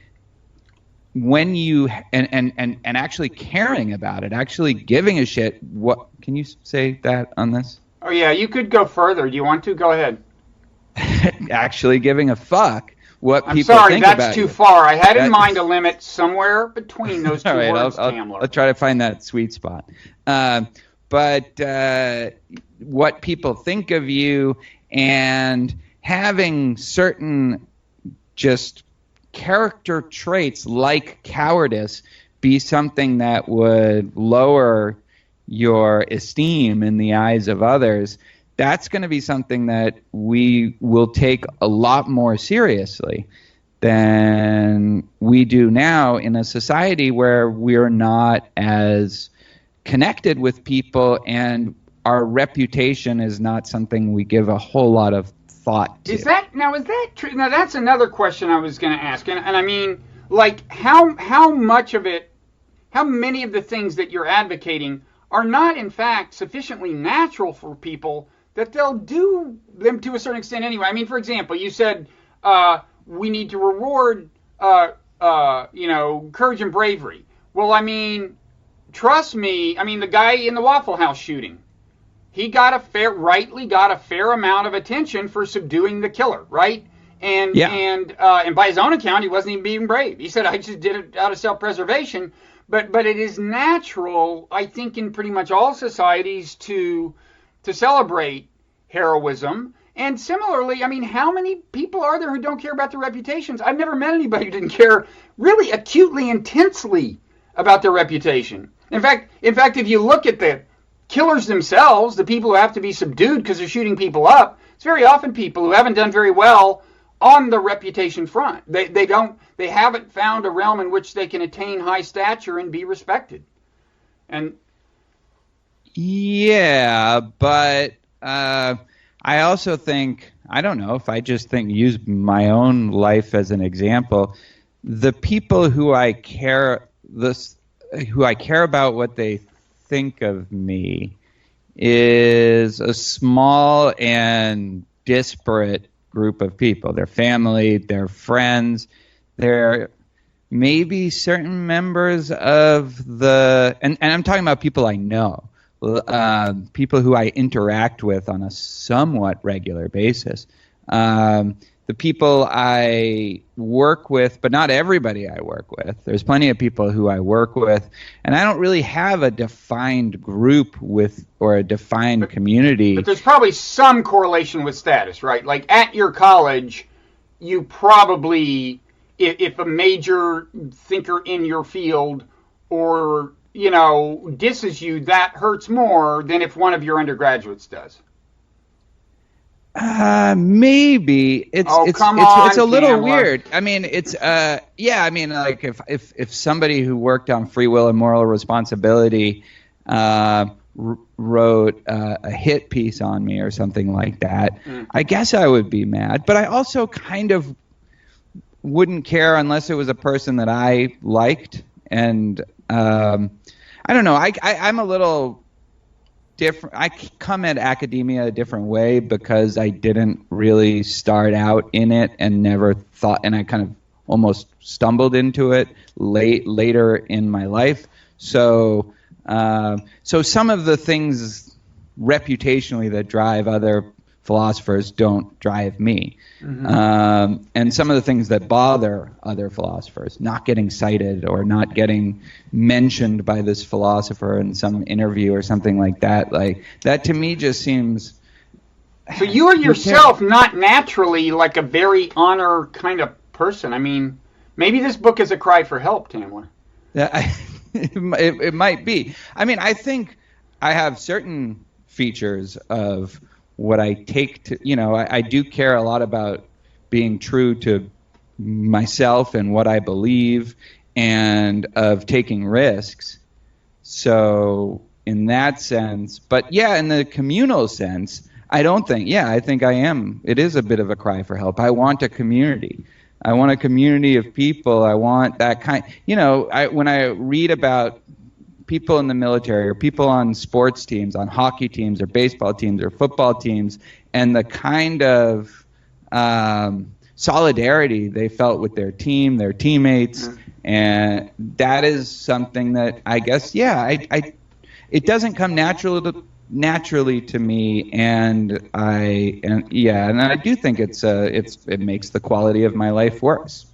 when you and actually caring about it, actually giving a shit. What can you say that on this? Oh yeah, you could go further. Do you want to? Go ahead. Actually giving a fuck what I'm people sorry, think that's about too you. far. I had in mind a limit somewhere between those two All right, words, I'll Tamler. try to find that sweet spot. But what people think of you, and having certain just character traits like cowardice be something that would lower your esteem in the eyes of others, that's going to be something that we will take a lot more seriously than we do now in a society where we're not as connected with people and our reputation is not something we give a whole lot of thought to. Is that true? Now that's another question I was going to ask, and I mean, like how much of it, how many of the things that you're advocating are not, in fact, sufficiently natural for people that they'll do them to a certain extent anyway. I mean, for example, you said we need to reward, courage and bravery. Well, I mean, trust me. I mean, the guy in the Waffle House shooting, he rightly got a fair amount of attention for subduing the killer, right? And by his own account, he wasn't even being brave. He said, "I just did it out of self-preservation." But it is natural, I think, in pretty much all societies to celebrate heroism. And similarly, I mean, how many people are there who don't care about their reputations? I've never met anybody who didn't care really acutely, intensely about their reputation. In fact, if you look at the killers themselves, the people who have to be subdued because they're shooting people up, it's very often people who haven't done very well on the reputation front. They haven't found a realm in which they can attain high stature and be respected. And yeah, but I also think, I don't know, if I just use my own life as an example, the people who I care about what they think of me is a small and disparate group of people. Their family, their friends, their maybe certain members of and I'm talking about people I know, people who I interact with on a somewhat regular basis. The people I work with, but not everybody I work with. There's plenty of people who I work with, and I don't really have a defined group or a defined community. But there's probably some correlation with status, right? Like at your college, you probably, if a major thinker in your field or, disses you, that hurts more than if one of your undergraduates does. Maybe it's a little weird. I mean, like if somebody who worked on free will and moral responsibility wrote a hit piece on me or something like that, I guess I would be mad. But I also kind of wouldn't care unless it was a person that I liked. And I don't know. I'm a little different. I come at academia a different way because I didn't really start out in it and never thought, and I kind of almost stumbled into it later in my life. So some of the things reputationally that drive other philosophers don't drive me. Mm-hmm. And some of the things that bother other philosophers, not getting cited or not getting mentioned by this philosopher in some interview or something like that to me just seems... So you are yourself not naturally like a very honor kind of person. I mean, maybe this book is a cry for help, Tamler. Yeah, it might be. I mean, I think I have certain features of what I take to, I do care a lot about being true to myself and what I believe and of taking risks. So in that sense, but yeah, in the communal sense, I think I am. It is a bit of a cry for help. I want a community. I want a community of people. I want that kind, when I read about people in the military or people on sports teams, on hockey teams or baseball teams or football teams, and the kind of solidarity they felt with their team, their teammates, and that is something that I guess, it doesn't come naturally to me, and I do think it makes the quality of my life worse,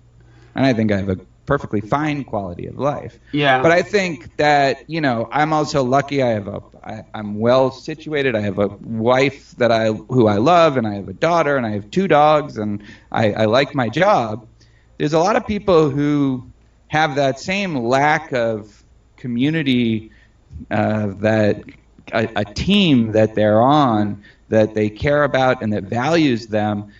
and I think I have a perfectly fine quality of life. Yeah. But I think that, I'm also lucky. I'm well situated. I have a wife who I love, and I have a daughter, and I have 2 dogs, and I like my job. There's a lot of people who have that same lack of community, that a team that they're on, that they care about and that values them,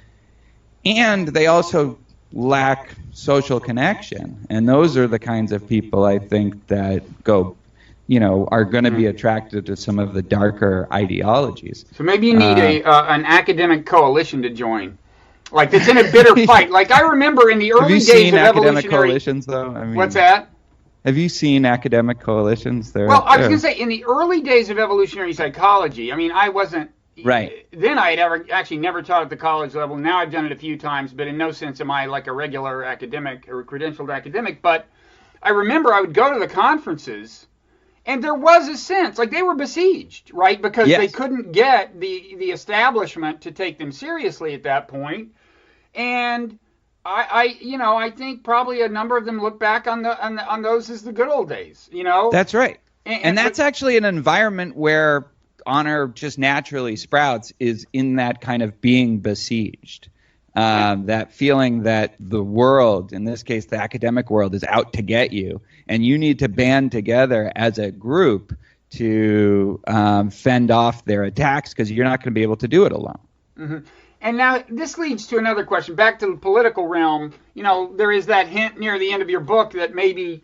and they also lack social connection, and those are the kinds of people I think that are going to be attracted to some of the darker ideologies. So maybe you need an academic coalition to join, like it's in a bitter fight. Like I remember in the early days of evolutionary. Have you seen academic coalitions, though? I mean, what's that? Have you seen academic coalitions? Well, I was going to say, in the early days of evolutionary psychology, I mean, I wasn't, right. Then I had actually never taught at the college level. Now I've done it a few times, but in no sense am I like a regular academic or a credentialed academic. But I remember I would go to the conferences, and there was a sense, like they were besieged, right? Because Yes. they couldn't get the establishment to take them seriously at that point. And I think probably a number of them look back on those as the good old days, That's right. And that's actually an environment where honor just naturally sprouts, is in that kind of being besieged. That feeling that the world, in this case the academic world, is out to get you, and you need to band together as a group to fend off their attacks, because you're not going to be able to do it alone. Mm-hmm. And now this leads to another question, back to the political realm. There is that hint near the end of your book that maybe,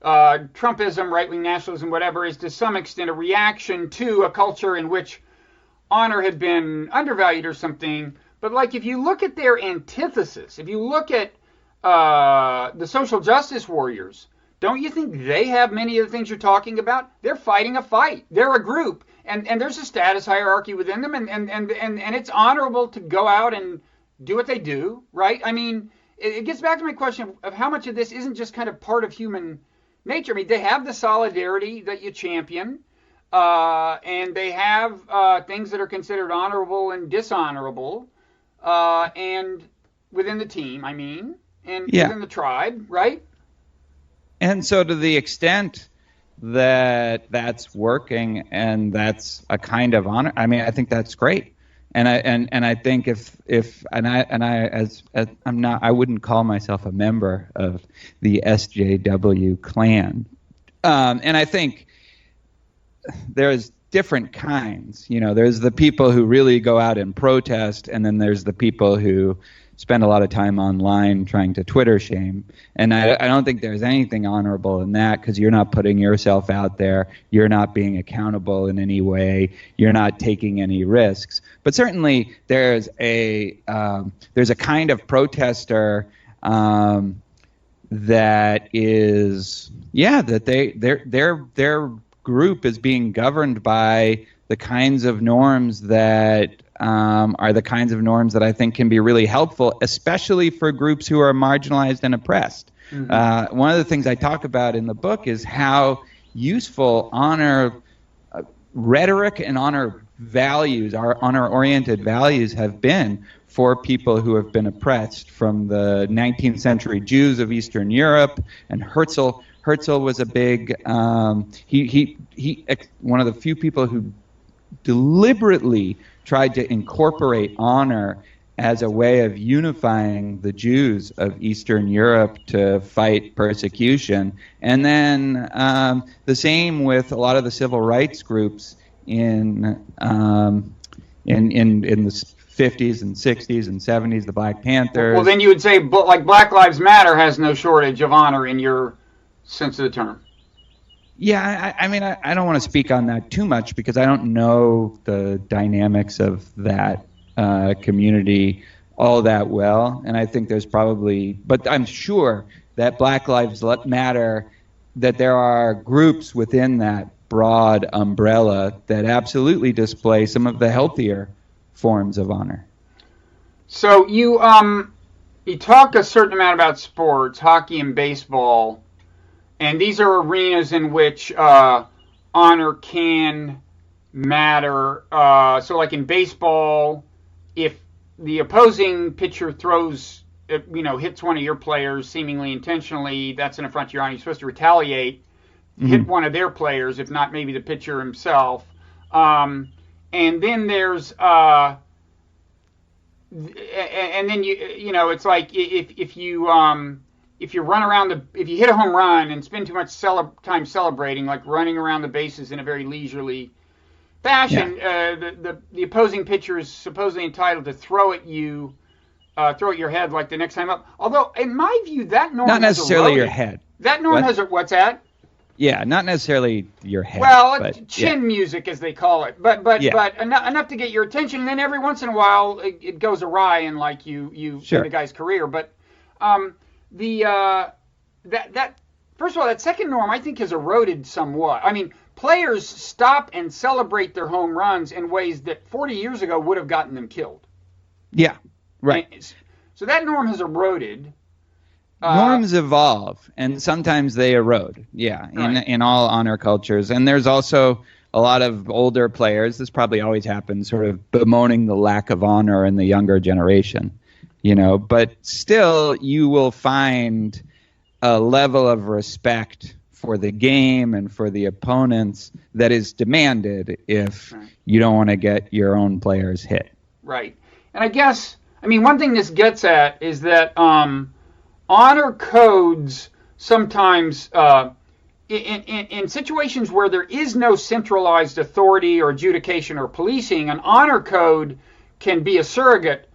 Trumpism, right-wing nationalism, whatever, is to some extent a reaction to a culture in which honor had been undervalued or something. But like if you look at their antithesis, if you look at the social justice warriors, don't you think they have many of the things you're talking about? They're fighting a fight. They're a group. And there's a status hierarchy within them, and it's honorable to go out and do what they do, right? I mean, it gets back to my question of how much of this isn't just kind of part of human nature. I mean, they have the solidarity that you champion, and they have things that are considered honorable and dishonorable, and within the team, and within the tribe, right? And so to the extent that that's working and that's a kind of honor, I think that's great. And I think I wouldn't call myself a member of the SJW clan. And I think there's different kinds. There's the people who really go out and protest, and then there's the people who spend a lot of time online trying to Twitter shame. And I don't think there's anything honorable in that, because you're not putting yourself out there. You're not being accountable in any way. You're not taking any risks. But certainly there's a kind of protester that is, that their group is being governed by the kinds of norms that are the kinds of norms that I think can be really helpful, especially for groups who are marginalized and oppressed. Mm-hmm. One of the things I talk about in the book is how useful honor rhetoric and honor values, our honor-oriented values, have been for people who have been oppressed, from the 19th century Jews of Eastern Europe. And Herzl was a big, he one of the few people who deliberately tried to incorporate honor as a way of unifying the Jews of Eastern Europe to fight persecution. And then the same with a lot of the civil rights groups in the 50s and 60s and 70s, the Black Panthers. Well, then you would say, like, Black Lives Matter has no shortage of honor in your sense of the term. Yeah, I don't want to speak on that too much, because I don't know the dynamics of that community all that well. And I think there's probably, but I'm sure that Black Lives Matter, that there are groups within that broad umbrella that absolutely display some of the healthier forms of honor. So you talk a certain amount about sports, hockey and baseball. And these are arenas in which honor can matter. So like in baseball, if the opposing pitcher hits one of your players seemingly intentionally, that's an affront to your honor. You're supposed to retaliate, hit one of their players, if not maybe the pitcher himself. And then there's, and then it's like if you run around if you hit a home run and spend too much time celebrating, like running around the bases in a very leisurely fashion, the opposing pitcher is supposedly entitled to throw at your head like the next time up. Although, in my view, that norm not necessarily has your head. That norm has what's that? Yeah, not necessarily your head. Well, chin music, as they call it, but enough to get your attention. And then every once in a while, it goes awry in the guy's career. But that first of all, that second norm I think has eroded somewhat. I mean, players stop and celebrate their home runs in ways that 40 years ago would have gotten them killed. Yeah, right. So that norm has eroded. Norms evolve, and sometimes they erode. Yeah, in all honor cultures. And there's also a lot of older players, this probably always happens, sort of bemoaning the lack of honor in the younger generation. But still, you will find a level of respect for the game and for the opponents that is demanded if you don't want to get your own players hit. Right. And I guess, one thing this gets at is that honor codes sometimes, in situations where there is no centralized authority or adjudication or policing, an honor code can be a surrogate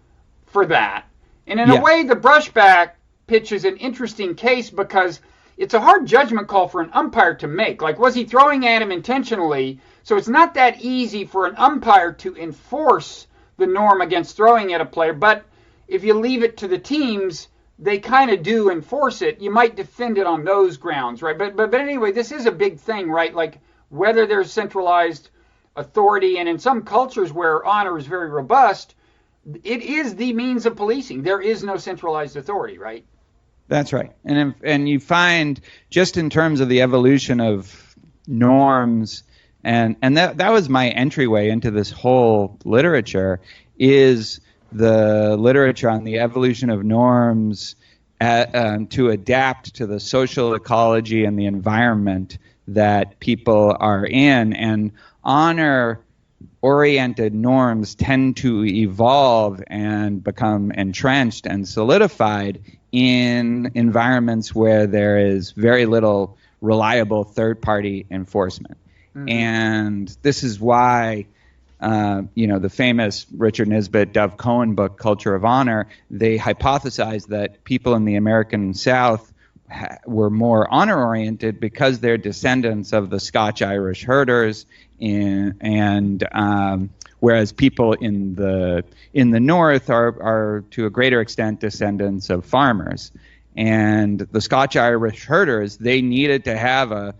for that. And in a way, the brushback pitches an interesting case because it's a hard judgment call for an umpire to make. Like, was he throwing at him intentionally? So it's not that easy for an umpire to enforce the norm against throwing at a player. But if you leave it to the teams, they kind of do enforce it. You might defend it on those grounds, right? But anyway, this is a big thing, right? Like whether there's centralized authority, and in some cultures where honor is very robust, it is the means of policing. There is no centralized authority, right? That's right. And you find, just in terms of the evolution of norms, and that was my entryway into this whole literature, is the literature on the evolution of norms to adapt to the social ecology and the environment that people are in. And honor-oriented norms tend to evolve and become entrenched and solidified in environments where there is very little reliable third-party enforcement. Mm-hmm. And this is why the famous Richard Nisbett, Dov Cohen book, Culture of Honor, they hypothesized that people in the American South were more honor-oriented because they're descendants of the Scotch-Irish herders, whereas people in the North are to a greater extent descendants of farmers. And the Scotch-Irish herders, they needed to have a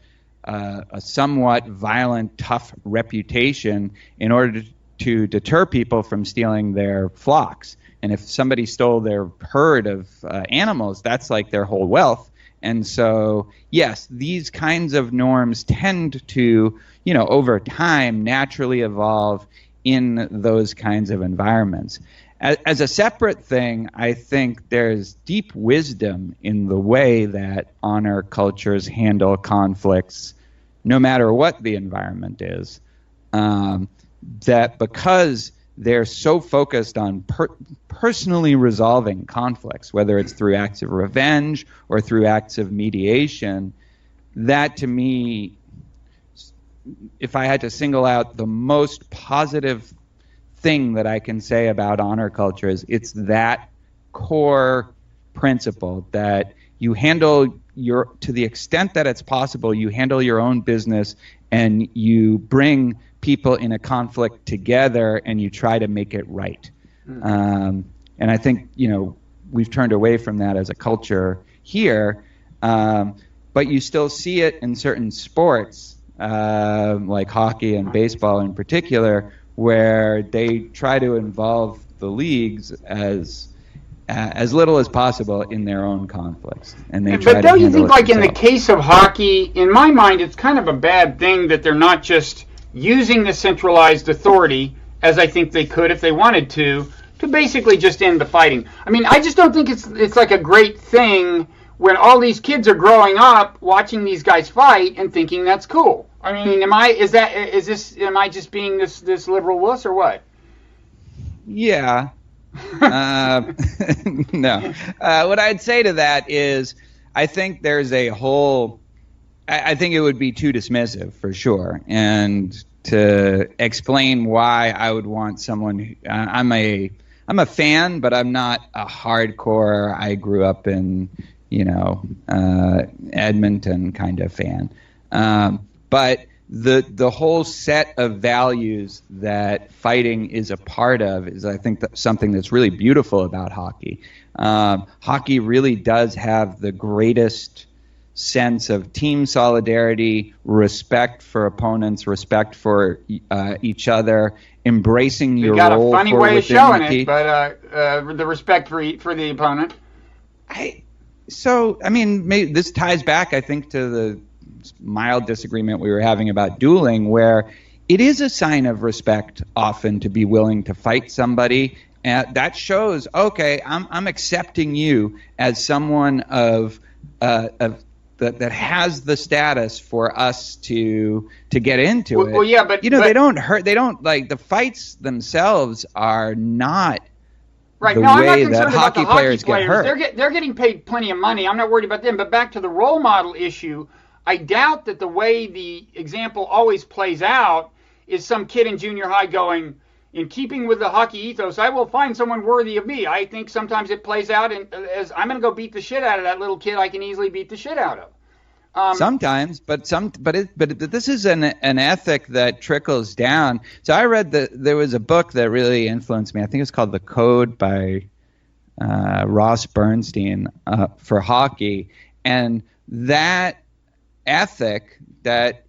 somewhat violent, tough reputation in order to deter people from stealing their flocks. And if somebody stole their herd of animals, that's like their whole wealth. And so, yes, these kinds of norms tend to, over time, naturally evolve in those kinds of environments. As a separate thing, I think there's deep wisdom in the way that honor cultures handle conflicts, no matter what the environment is. That because they're so focused on personally resolving conflicts, whether it's through acts of revenge or through acts of mediation, that to me, if I had to single out the most positive thing that I can say about honor cultures, it's that core principle that you handle to the extent that it's possible, you handle your own business and you bring people in a conflict together and you try to make it right. And I think, we've turned away from that as a culture here, but you still see it in certain sports, like hockey and baseball in particular, where they try to involve the leagues as little as possible in their own conflicts, and they try. But don't you think, like in the case of hockey, in my mind, it's kind of a bad thing that they're not just using the centralized authority, as I think they could if they wanted to basically just end the fighting. I just don't think it's like a great thing when all these kids are growing up watching these guys fight and thinking that's cool. Am I just being this liberal wuss or what? Yeah. No. What I'd say to that is I think there's a whole I think it would be too dismissive for sure, and to explain why I would want someone I'm a fan, but I'm not a hardcore I grew up in Edmonton kind of fan. But the whole set of values that fighting is a part of is, I think, something that's really beautiful about hockey. Hockey really does have the greatest sense of team solidarity, respect for opponents, respect for each other, embracing your got role. A funny for way of within showing the it, but the respect for the opponent. This ties back, I think, to the mild disagreement we were having about dueling, where it is a sign of respect often to be willing to fight somebody. And that shows, okay, I'm accepting you as someone that has the status for us to get into it. Well, yeah, but they don't hurt. They don't, like, the fights themselves are not right. the No, I'm not way concerned that about the hockey players get hurt. They're getting paid plenty of money. I'm not worried about them. But back to the role model issue, I doubt that the way the example always plays out is some kid in junior high going, in keeping with the hockey ethos, I will find someone worthy of me. I think sometimes it plays out as I'm going to go beat the shit out of that little kid I can easily beat the shit out of. Sometimes, but this is an ethic that trickles down. So I read there was a book that really influenced me. I think it's called The Code by Ross Bernstein for hockey, and that ethic that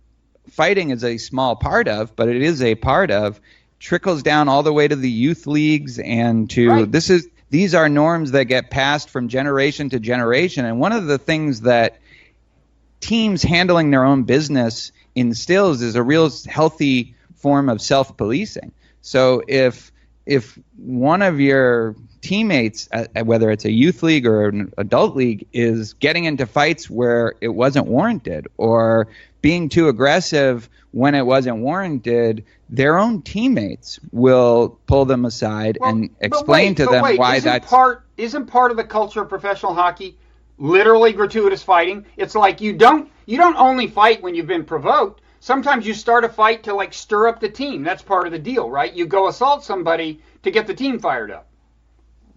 fighting is a small part of, but it is a part of, trickles down all the way to the youth leagues and to right. These are norms that get passed from generation to generation. And one of the things that teams handling their own business instills is a real healthy form of self-policing. So if one of your teammates, whether it's a youth league or an adult league, is getting into fights where it wasn't warranted or being too aggressive when it wasn't warranted, their own teammates will pull them aside and explain to them why that's... Isn't part of the culture of professional hockey literally gratuitous fighting? It's like you don't only fight when you've been provoked. Sometimes you start a fight to, like, stir up the team. That's part of the deal, right? You go assault somebody to get the team fired up.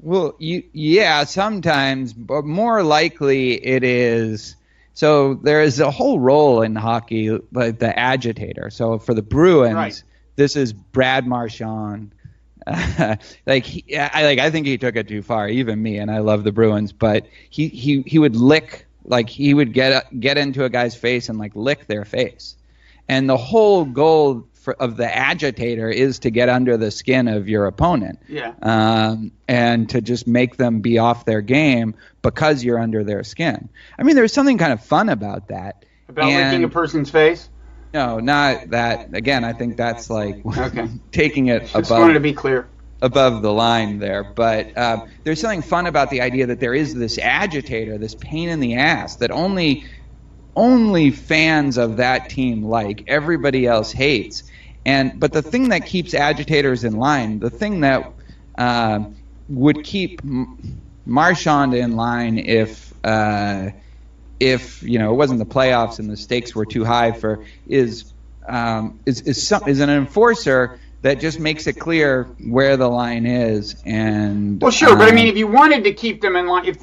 Well, yeah, sometimes, but more likely it is... So there is a whole role in hockey, like the agitator. So for the Bruins, right. This is Brad Marchand. I think he took it too far, even me, and I love the Bruins, but he would lick, like, he would get into a guy's face and, like, lick their face. And the whole goal of the agitator is to get under the skin of your opponent. Yeah. And to just make them be off their game because you're under their skin. I mean, there's something kind of fun about that. About licking a person's face? No, not that. Again, I think that's like okay. taking it Just wanted to be clear. Above the line there. But there's something fun about the idea that there is this agitator, this pain in the ass that only fans of that team like, everybody else hates. But the thing that keeps agitators in line, the thing that would keep Marchand in line if it wasn't the playoffs and the stakes were too high is an enforcer that just makes it clear where the line is. And well, sure, but I mean, if you wanted to keep them in line,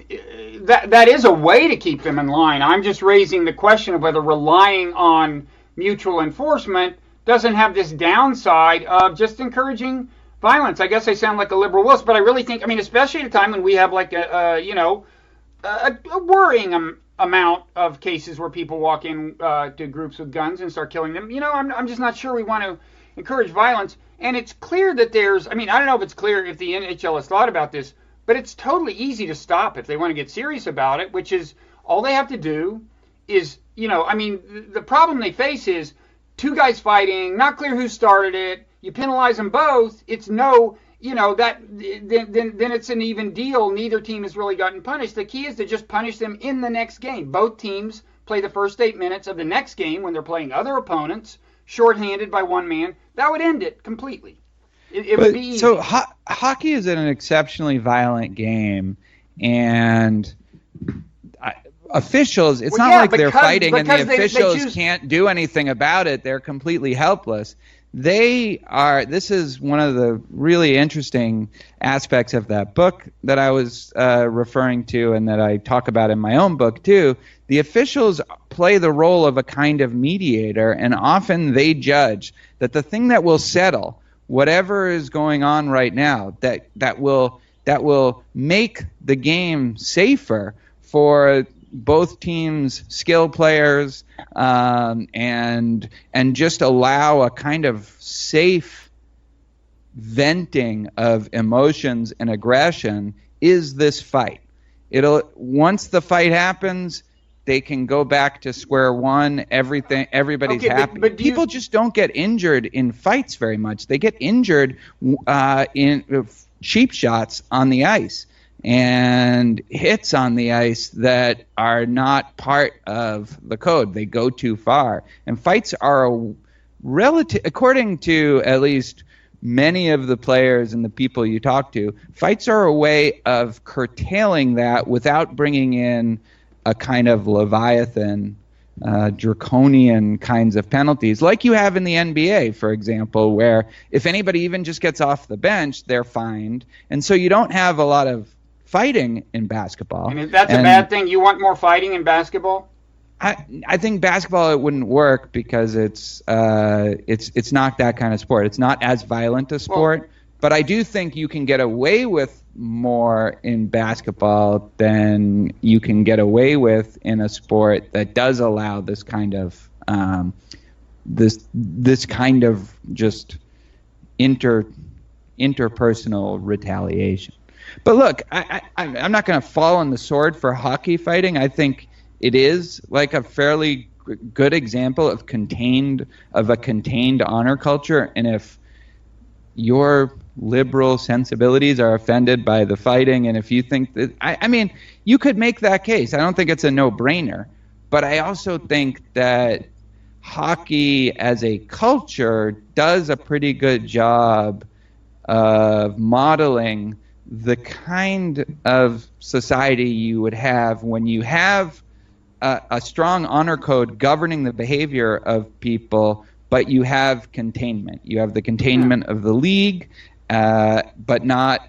that is a way to keep them in line. I'm just raising the question of whether relying on mutual enforcement doesn't have this downside of just encouraging violence. I guess I sound like a liberal wuss, but I really think, I mean, especially at a time when we have like a worrying amount of cases where people walk in to groups with guns and start killing them. I'm just not sure we want to encourage violence. And it's clear that I don't know if it's clear if the NHL has thought about this, but it's totally easy to stop if they want to get serious about it, which is all they have to do is, the problem they face is two guys fighting, not clear who started it. You penalize them both. It's then it's an even deal. Neither team has really gotten punished. The key is to just punish them in the next game. Both teams play the first 8 minutes of the next game when they're playing other opponents, shorthanded by one man. That would end it completely. It would be easy. So hockey is an exceptionally violent game, and officials, it's not like they're fighting and the officials can't do anything about it. They're completely helpless. This is one of the really interesting aspects of that book that I was referring to and that I talk about in my own book too. The officials play the role of a kind of mediator, and often they judge that the thing that will settle whatever is going on right now, that will make the game safer for both teams skill players, and just allow a kind of safe venting of emotions and aggression is this fight. Once the fight happens, they can go back to square one. Everybody's happy. But people just don't get injured in fights very much. They get injured in cheap shots on the ice and hits on the ice that are not part of the code. They go too far. And fights are according to at least many of the players and the people you talk to, fights are a way of curtailing that without bringing in a kind of Leviathan, draconian kinds of penalties, like you have in the NBA, for example, where if anybody even just gets off the bench, they're fined. And so you don't have a lot of fighting in basketball. And that's a bad thing? You want more fighting in basketball? I think basketball, it wouldn't work because it's not that kind of sport. It's not as violent a sport. But I do think you can get away with more in basketball than you can get away with in a sport that does allow this kind of this kind of just interpersonal retaliation. But look, I'm not going to fall on the sword for hockey fighting. I think it is like a fairly good example of a contained honor culture, and if your liberal sensibilities are offended by the fighting, and if you think that, I mean, you could make that case. I don't think it's a no-brainer, but I also think that hockey as a culture does a pretty good job of modeling the kind of society you would have when you have a strong honor code governing the behavior of people, but you have containment. You have the containment of the league, but not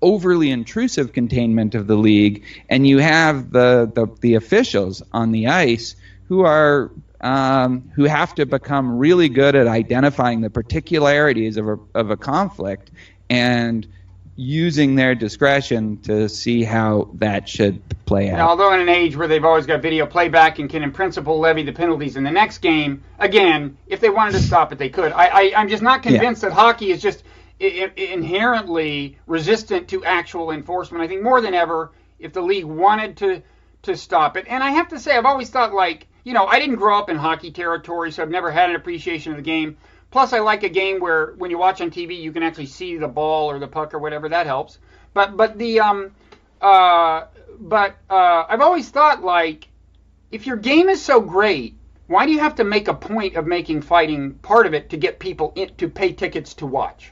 overly intrusive containment of the league, and you have the officials on the ice who have to become really good at identifying the particularities of a conflict and using their discretion to see how that should play out. Now, although in an age where they've always got video playback and can in principle levy the penalties in the next game, again, if they wanted to stop it, they could. I'm just not convinced that hockey is just inherently resistant to actual enforcement. I think more than ever, if the league wanted to stop it, and I have to say, I've always thought, like, I didn't grow up in hockey territory, so I've never had an appreciation of the game. Plus, I like a game where when you watch on TV, you can actually see the ball or the puck or whatever. That helps. But I've always thought, like, if your game is so great, why do you have to make a point of making fighting part of it to get people to pay tickets to watch?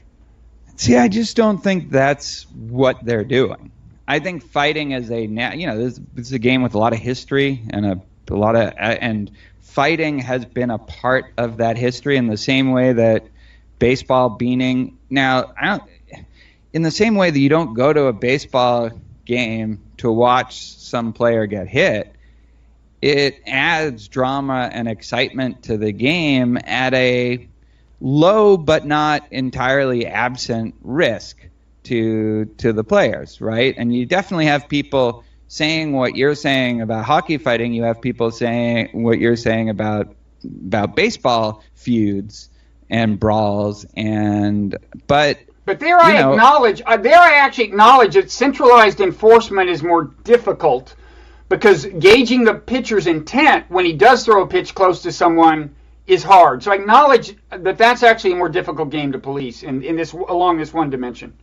See, I just don't think that's what they're doing. I think fighting is this is a game with a lot of history and and fighting has been a part of that history in the same way that baseball beaning. Now, in the same way that you don't go to a baseball game to watch some player get hit, it adds drama and excitement to the game at a low but not entirely absent risk to the players, right? And you definitely have people saying what you're saying about hockey fighting. You have people saying what you're saying about baseball feuds and brawls, but there I actually acknowledge that centralized enforcement is more difficult because gauging the pitcher's intent when he does throw a pitch close to someone is hard. So I acknowledge that that's actually a more difficult game to police along this one dimension.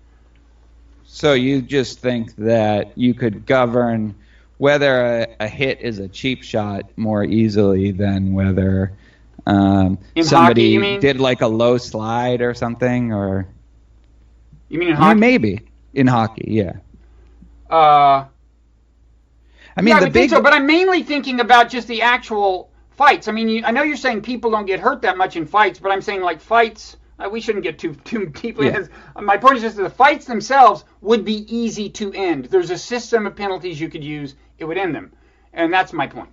So you just think that you could govern whether a hit is a cheap shot more easily than whether somebody hockey, you mean? Did like a low slide or something, or you mean in hockey? Maybe in hockey, yeah. I think so, but I'm mainly thinking about just the actual fights. I mean, I know you're saying people don't get hurt that much in fights, but I'm saying like fights. We shouldn't get too deeply. Yeah. My point is just that the fights themselves would be easy to end. There's a system of penalties you could use. It would end them. And that's my point.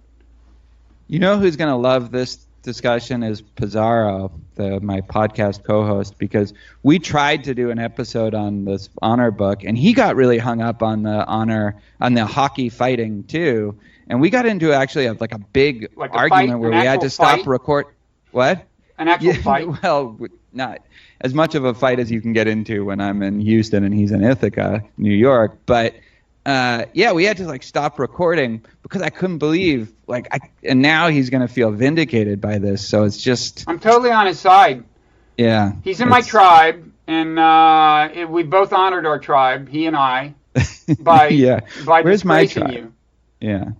You know who's going to love this discussion is Pizarro, my podcast co-host, because we tried to do an episode on this honor book, and he got really hung up on the hockey fighting too, and we got into actually a big argument where we had to stop record. What? An actual fight? Well, not as much of a fight as you can get into when I'm in Houston and he's in Ithaca, New York, but. We had to stop recording because I couldn't believe and now he's going to feel vindicated by this. So it's just I'm totally on his side. Yeah, he's in my tribe, and we both honored our tribe, he and I, by Where's my tribe? You. Yeah.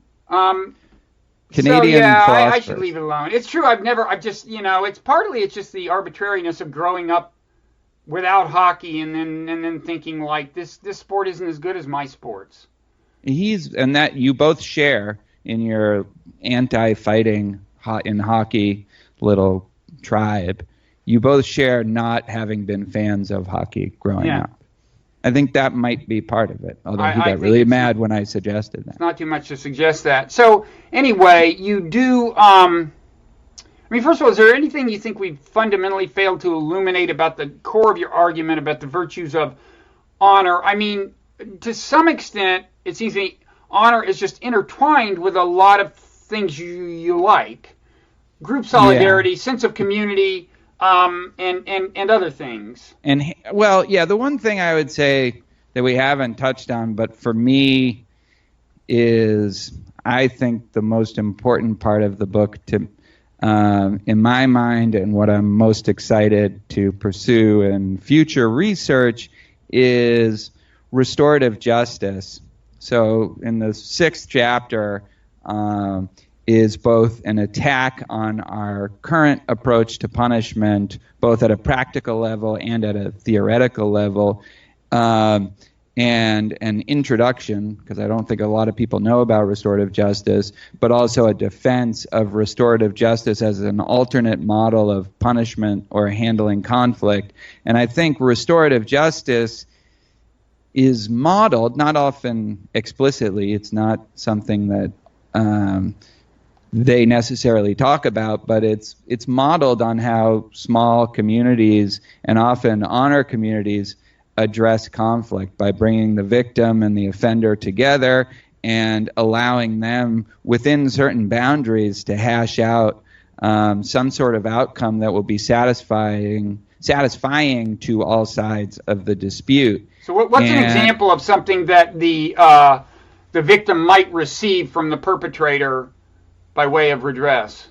Canadian philosophers. I should leave it alone. It's true. It's partly it's just the arbitrariness of growing up without hockey, and then thinking this sport isn't as good as my sports. And that you both share in your anti-fighting in hockey little tribe. You both share not having been fans of hockey growing up. I think that might be part of it. Although he got really mad when I suggested that. It's not too much to suggest that. So anyway, you do. First of all, is there anything you think we've fundamentally failed to illuminate about the core of your argument about the virtues of honor? To some extent, it seems to me honor is just intertwined with a lot of things you like. Group solidarity, sense of community, and other things. And, the one thing I would say that we haven't touched on, but for me is, I think, the most important part of the book in my mind, and what I'm most excited to pursue in future research, is restorative justice. So in the 6th chapter is both an attack on our current approach to punishment, both at a practical level and at a theoretical level, and an introduction, because I don't think a lot of people know about restorative justice, but also a defense of restorative justice as an alternate model of punishment or handling conflict. And I think restorative justice is modeled, not often explicitly, it's not something that they necessarily talk about, but it's modeled on how small communities, and often honor communities, address conflict by bringing the victim and the offender together and allowing them within certain boundaries to hash out some sort of outcome that will be satisfying to all sides of the dispute. So what's an example of something that the victim might receive from the perpetrator by way of redress?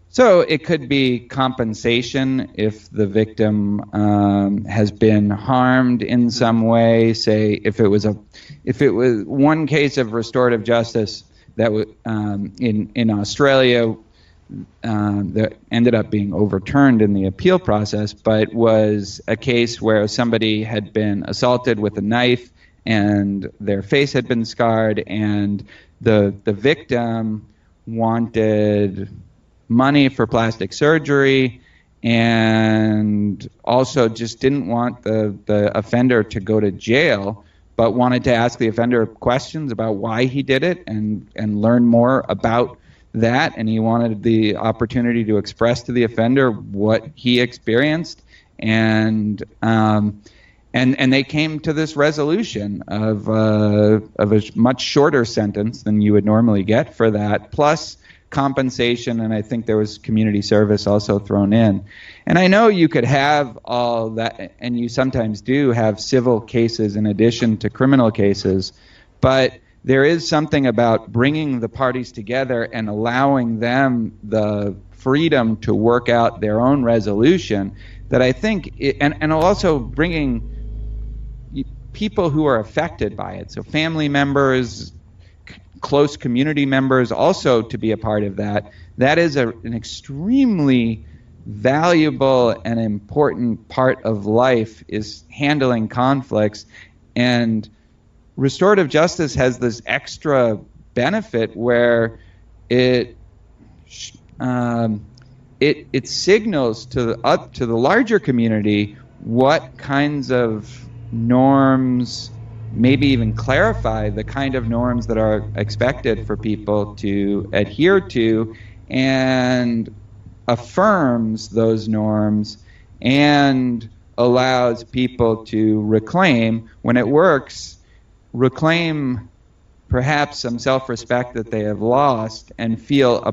So it could be compensation if the victim has been harmed in some way. Say if it was one case of restorative justice that in Australia that ended up being overturned in the appeal process, but was a case where somebody had been assaulted with a knife and their face had been scarred, and the victim wanted money for plastic surgery and also just didn't want the offender to go to jail, but wanted to ask the offender questions about why he did it and learn more about that. And he wanted the opportunity to express to the offender what he experienced. And they came to this resolution of a much shorter sentence than you would normally get for that, plus compensation, and I think there was community service also thrown in. And I know you could have all that, and you sometimes do have civil cases in addition to criminal cases, but there is something about bringing the parties together and allowing them the freedom to work out their own resolution that I think, and also bringing people who are affected by it, so family members, close community members also to be a part of that. That is an extremely valuable and important part of life, is handling conflicts. And restorative justice has this extra benefit where it signals to the larger community what kinds of norms, maybe even clarify the kind of norms that are expected for people to adhere to, and affirms those norms and allows people to reclaim, when it works, reclaim perhaps some self-respect that they have lost and feel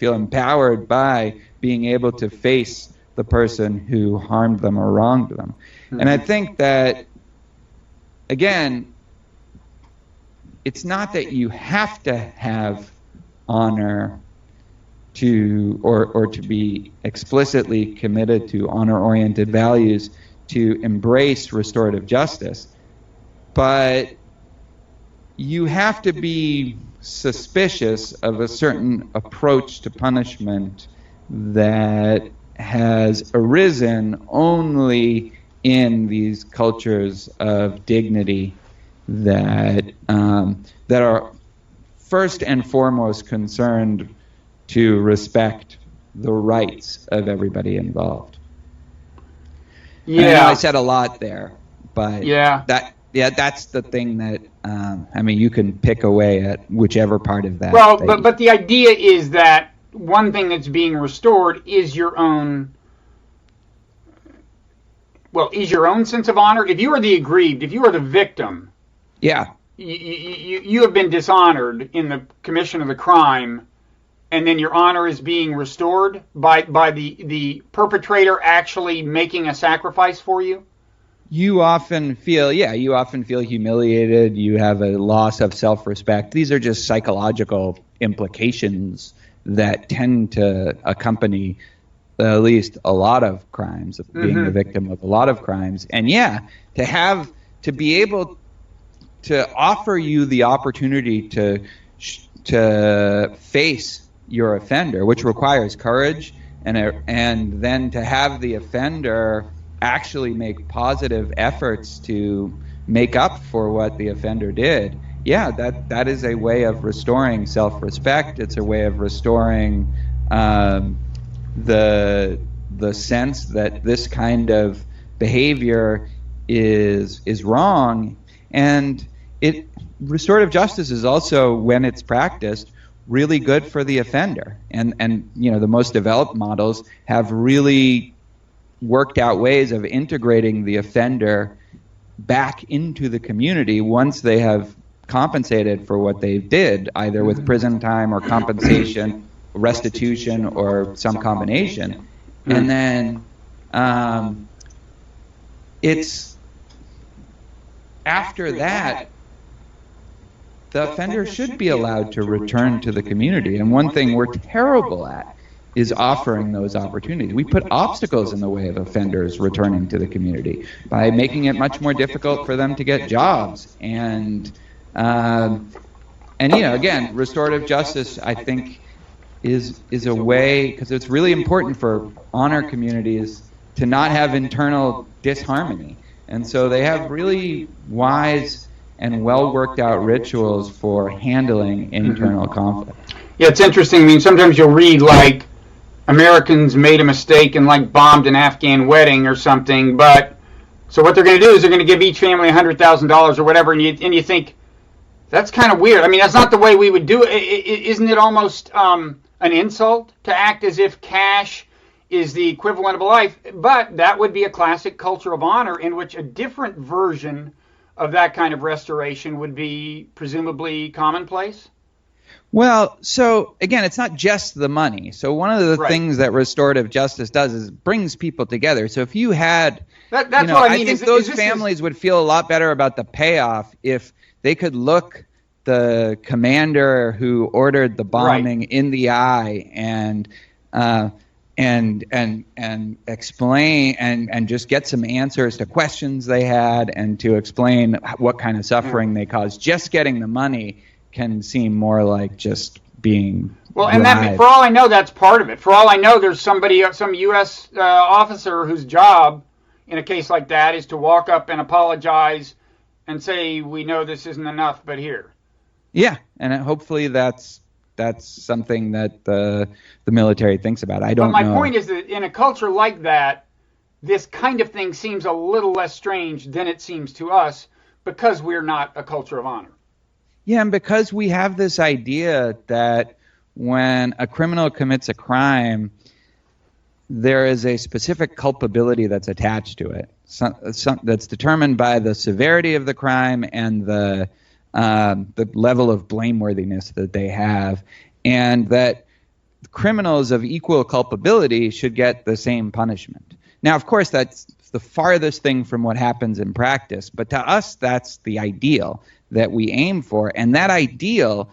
empowered by being able to face the person who harmed them or wronged them. And I think that, again, it's not that you have to have honor to or to be explicitly committed to honor-oriented values to embrace restorative justice, but you have to be suspicious of a certain approach to punishment that has arisen only in these cultures of dignity that are first and foremost concerned to respect the rights of everybody involved. Yeah, I know I said a lot there, but yeah, that's the thing that I mean, you can pick away at whichever part of that. Well, but the idea is that one thing that's being restored is your own. Well, is your own sense of honor. If you are the aggrieved, if you are the victim, yeah, you have been dishonored in the commission of the crime, and then your honor is being restored by the perpetrator actually making a sacrifice for you. You often feel humiliated. You have a loss of self-respect. These are just psychological implications that tend to accompany at least a lot of crimes, being the victim of a lot of crimes. And yeah, to be able to offer you the opportunity to face your offender, which requires courage, and then to have the offender actually make positive efforts to make up for what the offender did. Yeah, that is a way of restoring self-respect. It's a way of restoring the sense that this kind of behavior is wrong. And restorative justice is also, when it's practiced, really good for the offender. And you know, the most developed models have really worked out ways of integrating the offender back into the community once they have compensated for what they did, either with prison time or compensation, restitution, or some combination. And then it's after that, the offender should be allowed to return to the community. And one thing we're terrible at is offering those opportunities. We put obstacles in the way of offenders returning to the community by making it much more difficult for them to get jobs. And you know, again, restorative justice, I think, is a way, because it's really important for honor communities to not have internal disharmony. And so they have really wise and well worked out rituals for handling internal conflict. Yeah, it's interesting. I mean, sometimes you'll read like Americans made a mistake and like bombed an Afghan wedding or something, but so what they're going to do is they're going to give each family $100,000 or whatever, and you think that's kind of weird. I mean, that's not the way we would do it. Isn't it almost an insult to act as if cash is the equivalent of a life? But that would be a classic culture of honor in which a different version of that kind of restoration would be presumably commonplace. Well, so again, it's not just the money. So one of the things that restorative justice does is brings people together. So if you had, that's what I mean. I think those families would feel a lot better about the payoff if they could look the commander who ordered the bombing in the eye and explain and just get some answers to questions they had and to explain what kind of suffering they caused. Just getting the money can seem more like just being and that, for all I know, that's part of it. For all I know, there's some U.S. Officer whose job in a case like that is to walk up and apologize and say, we know this isn't enough, but here. Yeah, and hopefully that's something that the military thinks about. I don't know. But my point is that in a culture like that, this kind of thing seems a little less strange than it seems to us because we're not a culture of honor. Yeah, and because we have this idea that when a criminal commits a crime, there is a specific culpability that's attached to it, that's determined by the severity of the crime and the level of blameworthiness that they have, and that criminals of equal culpability should get the same punishment. Now, of course, that's the farthest thing from what happens in practice, but to us, that's the ideal that we aim for, and that ideal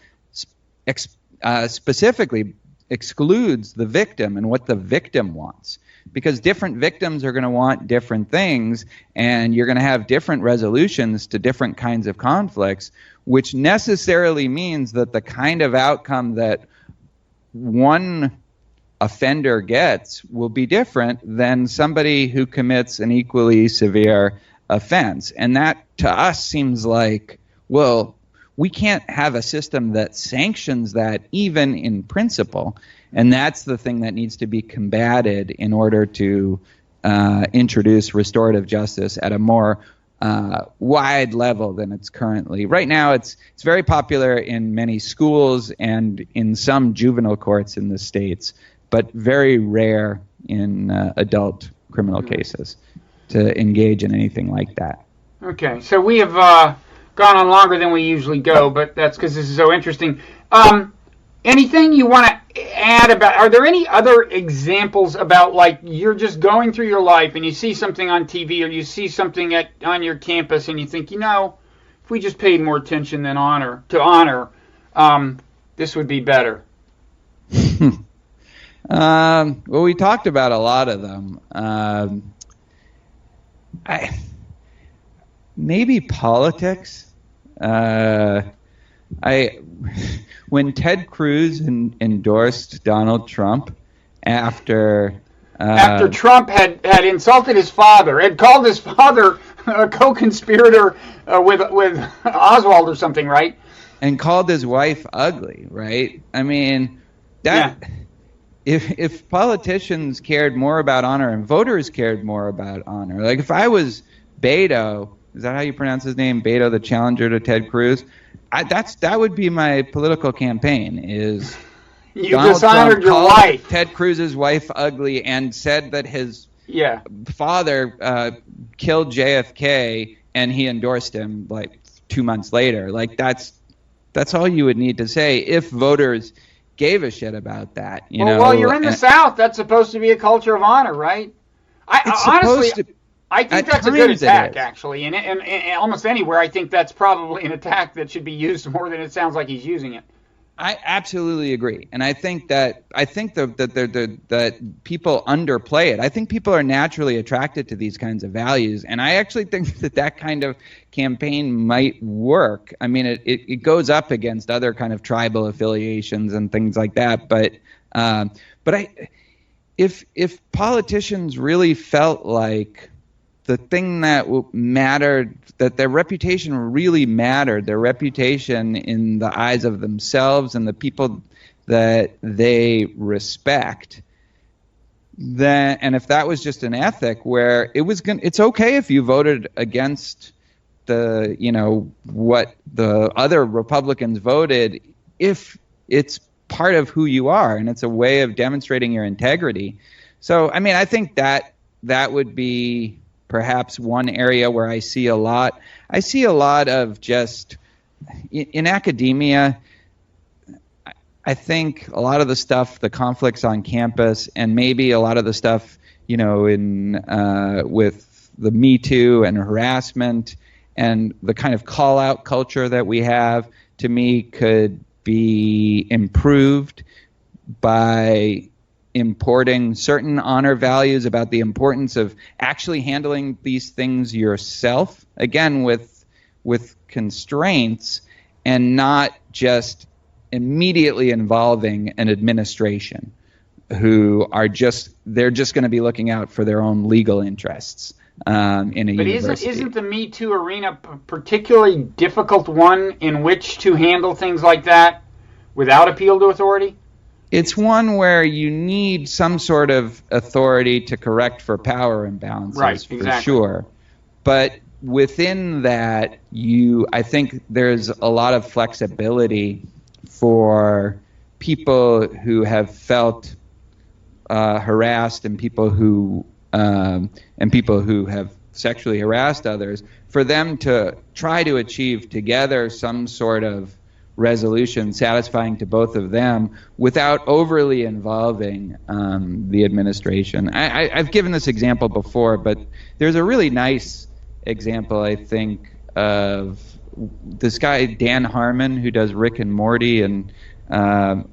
specifically excludes the victim and what the victim wants, because different victims are going to want different things, and you're going to have different resolutions to different kinds of conflicts, which necessarily means that the kind of outcome that one offender gets will be different than somebody who commits an equally severe offense. And that to us seems like, well, we can't have a system that sanctions that even in principle, and that's the thing that needs to be combated in order to introduce restorative justice at a more wide level than it's currently. Right now, it's very popular in many schools and in some juvenile courts in the states, but very rare in adult criminal cases to engage in anything like that. Okay, so we have gone on longer than we usually go, but that's because this is so interesting. Anything you want to add about, are there any other examples about, like, you're just going through your life and you see something on TV or you see something on your campus and you think, if we just paid more attention than honor, this would be better? Well, we talked about a lot of them. Maybe politics. When Ted Cruz endorsed Donald Trump after Trump had insulted his father, had called his father a co-conspirator with Oswald or something, right? And called his wife ugly, right? I mean, that. Yeah. If politicians cared more about honor and voters cared more about honor, like if I was Beto, is that how you pronounce his name? Beto, the challenger to Ted Cruz. That would be my political campaign. Is you Donald dishonored Trump your wife, Ted Cruz's wife, ugly, and said that his father killed JFK, and he endorsed him like 2 months later. Like that's all you would need to say if voters gave a shit about that. Well, you're in the South. That's supposed to be a culture of honor, right? I think that's a good attack, actually. And almost anywhere, I think that's probably an attack that should be used more than it sounds like he's using it. I absolutely agree, and I think that people underplay it. I think people are naturally attracted to these kinds of values, and I actually think that kind of campaign might work. I mean, it goes up against other kind of tribal affiliations and things like that. But if politicians really felt like the thing that mattered, that their reputation really mattered, their reputation in the eyes of themselves and the people that they respect, then, and if that was just an ethic where it's okay if you voted against what the other Republicans voted, if it's part of who you are and it's a way of demonstrating your integrity. So, I mean, I think that would be perhaps one area where I see a lot of just in academia. I think a lot of the stuff, the conflicts on campus, and maybe a lot of the stuff, with the Me Too and harassment and the kind of call-out culture that we have, to me, could be improved by importing certain honor values about the importance of actually handling these things yourself, again with constraints, and not just immediately involving an administration who are they're just going to be looking out for their own legal interests in a university. But isn't the Me Too arena a particularly difficult one in which to handle things like that without appeal to authority? It's one where you need some sort of authority to correct for power imbalances, right, exactly. For sure. But within that, I think there's a lot of flexibility for people who have felt harassed and people who have sexually harassed others, for them to try to achieve together some sort of resolution satisfying to both of them without overly involving the administration. I've given this example before, but there's a really nice example, I think, of this guy Dan Harmon, who does Rick and Morty, and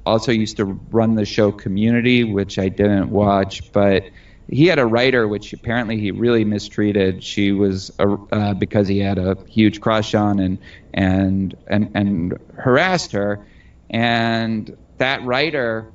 also used to run the show Community, which I didn't watch, but he had a writer which apparently he really mistreated. She was because he had a huge crush on and harassed her, and that writer,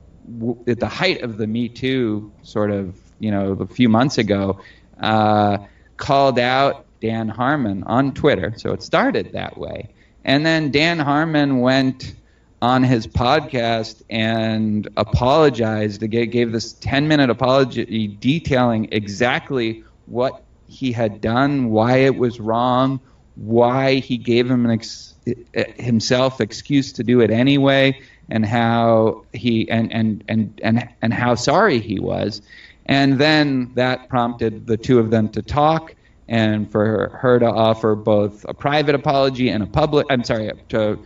at the height of the Me Too, sort of, a few months ago, called out Dan Harmon on Twitter. So it started that way, and then Dan Harmon went on his podcast and apologized, gave this 10-minute apology detailing exactly what he had done, why it was wrong, why he gave him himself excuse to do it anyway, and how he and how sorry he was. And then that prompted the two of them to talk, and for her to offer both a private apology and to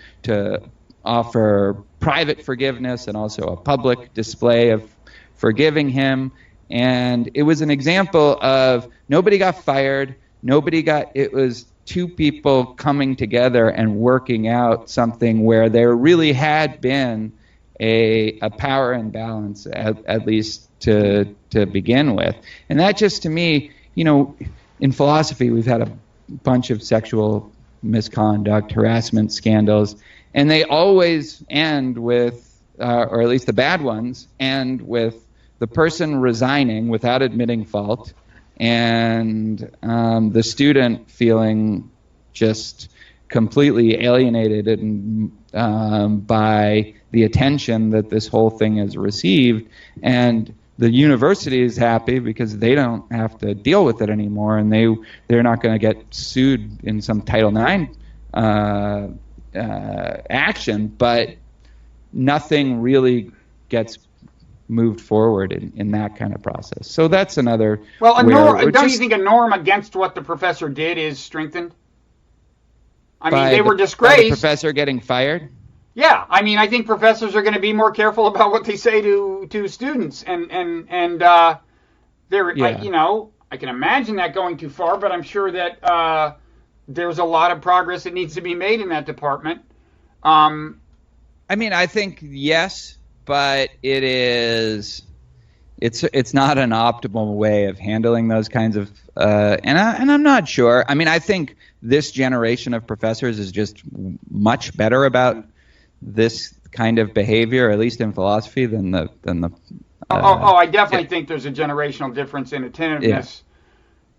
offer private forgiveness and also a public display of forgiving him. And it was an example of nobody got fired, it was two people coming together and working out something where there really had been a power imbalance, at least to begin with. And that just, to me, in philosophy, we've had a bunch of sexual misconduct, harassment scandals, and they always end with, or at least the bad ones, end with the person resigning without admitting fault, and the student feeling just completely alienated by the attention that this whole thing has received. And the university is happy because they don't have to deal with it anymore, and they're not going to get sued in some Title IX action, but nothing really gets moved forward in that kind of process. So that's another. Well, don't you think a norm against what the professor did is strengthened? I mean, they were disgraced. By the professor getting fired? Yeah, I mean, I think professors are going to be more careful about what they say to students, and they're, Yeah. I can imagine that going too far, but I'm sure that there's a lot of progress that needs to be made in that department. I mean, I think yes, but it's not an optimal way of handling those kinds of and I'm not sure. I mean, I think this generation of professors is just much better about this kind of behavior, at least in philosophy, than the. I definitely think there's a generational difference in attentiveness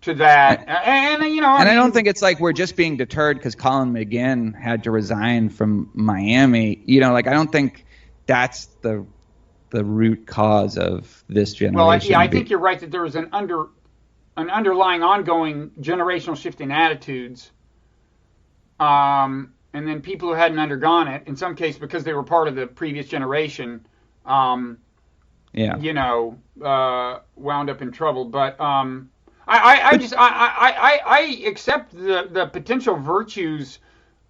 to that, and I don't think it's like we're just being deterred because Colin McGinn had to resign from Miami. I don't think that's the root cause of this generation. Well, I think you're right that there was an underlying, ongoing generational shift in attitudes, and then people who hadn't undergone it, in some cases because they were part of the previous generation, wound up in trouble. But I accept the potential virtues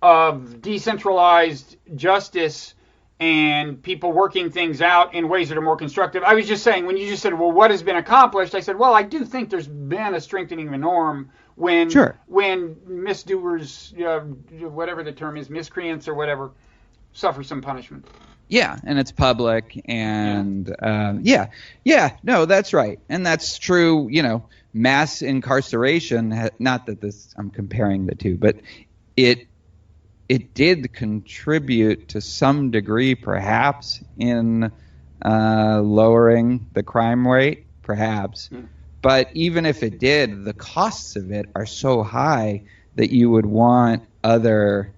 of decentralized justice and people working things out in ways that are more constructive. I was just saying, when you just said, well, what has been accomplished? I said, well, I do think there's been a strengthening of the norm when misdoers, whatever the term is, miscreants or whatever, suffer some punishment. Yeah, and it's public, and no, that's right. And that's true, mass incarceration, not that I'm comparing the two, but it did contribute to some degree, perhaps, in lowering the crime rate, perhaps. Mm. But even if it did, the costs of it are so high that you would want other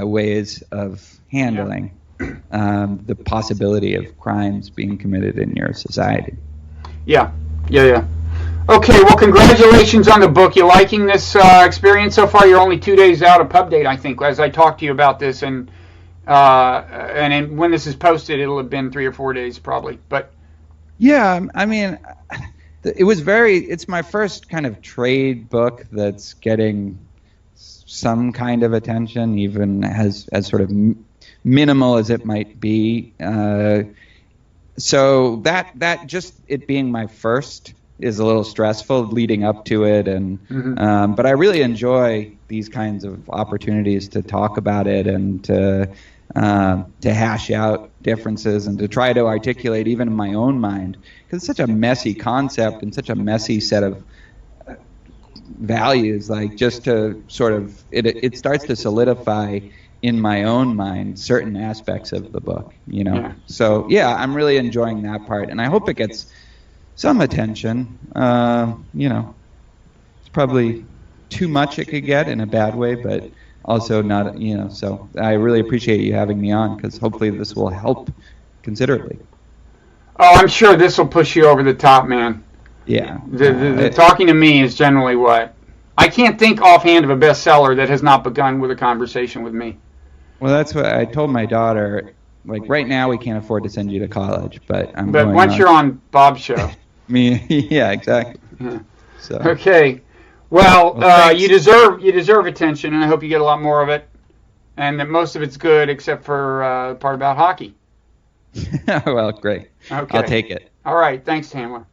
ways of handling the possibility of crimes being committed in your society. Yeah. Okay, well, congratulations on the book. You liking this experience so far? You're only 2 days out of pub date, I think, as I talked to you about this, and when this is posted, it'll have been 3 or 4 days probably. But Yeah, I mean, it's my first kind of trade book that's getting some kind of attention, even as sort of minimal as it might be. So that just it being my first is a little stressful leading up to it, and but I really enjoy these kinds of opportunities to talk about it and to hash out differences and to try to articulate even in my own mind, because it's such a messy concept and such a messy set of values. Like, just to sort of it starts to solidify in my own mind certain aspects of the book, Yeah. So yeah, I'm really enjoying that part, and I hope it gets some attention. It's probably too much it could get in a bad way, but also not, so I really appreciate you having me on, because hopefully this will help considerably. Oh, I'm sure this will push you over the top, man. Yeah. The talking to me is generally what I can't think offhand of a bestseller that has not begun with a conversation with me. Well, that's what I told my daughter. Like, right now we can't afford to send you to college, but once you're on Bob's show. Yeah, exactly. Yeah. So. Okay. Well, you deserve attention, and I hope you get a lot more of it, and that most of it's good except for the part about hockey. Well, great. Okay. I'll take it. All right. Thanks, Tamler.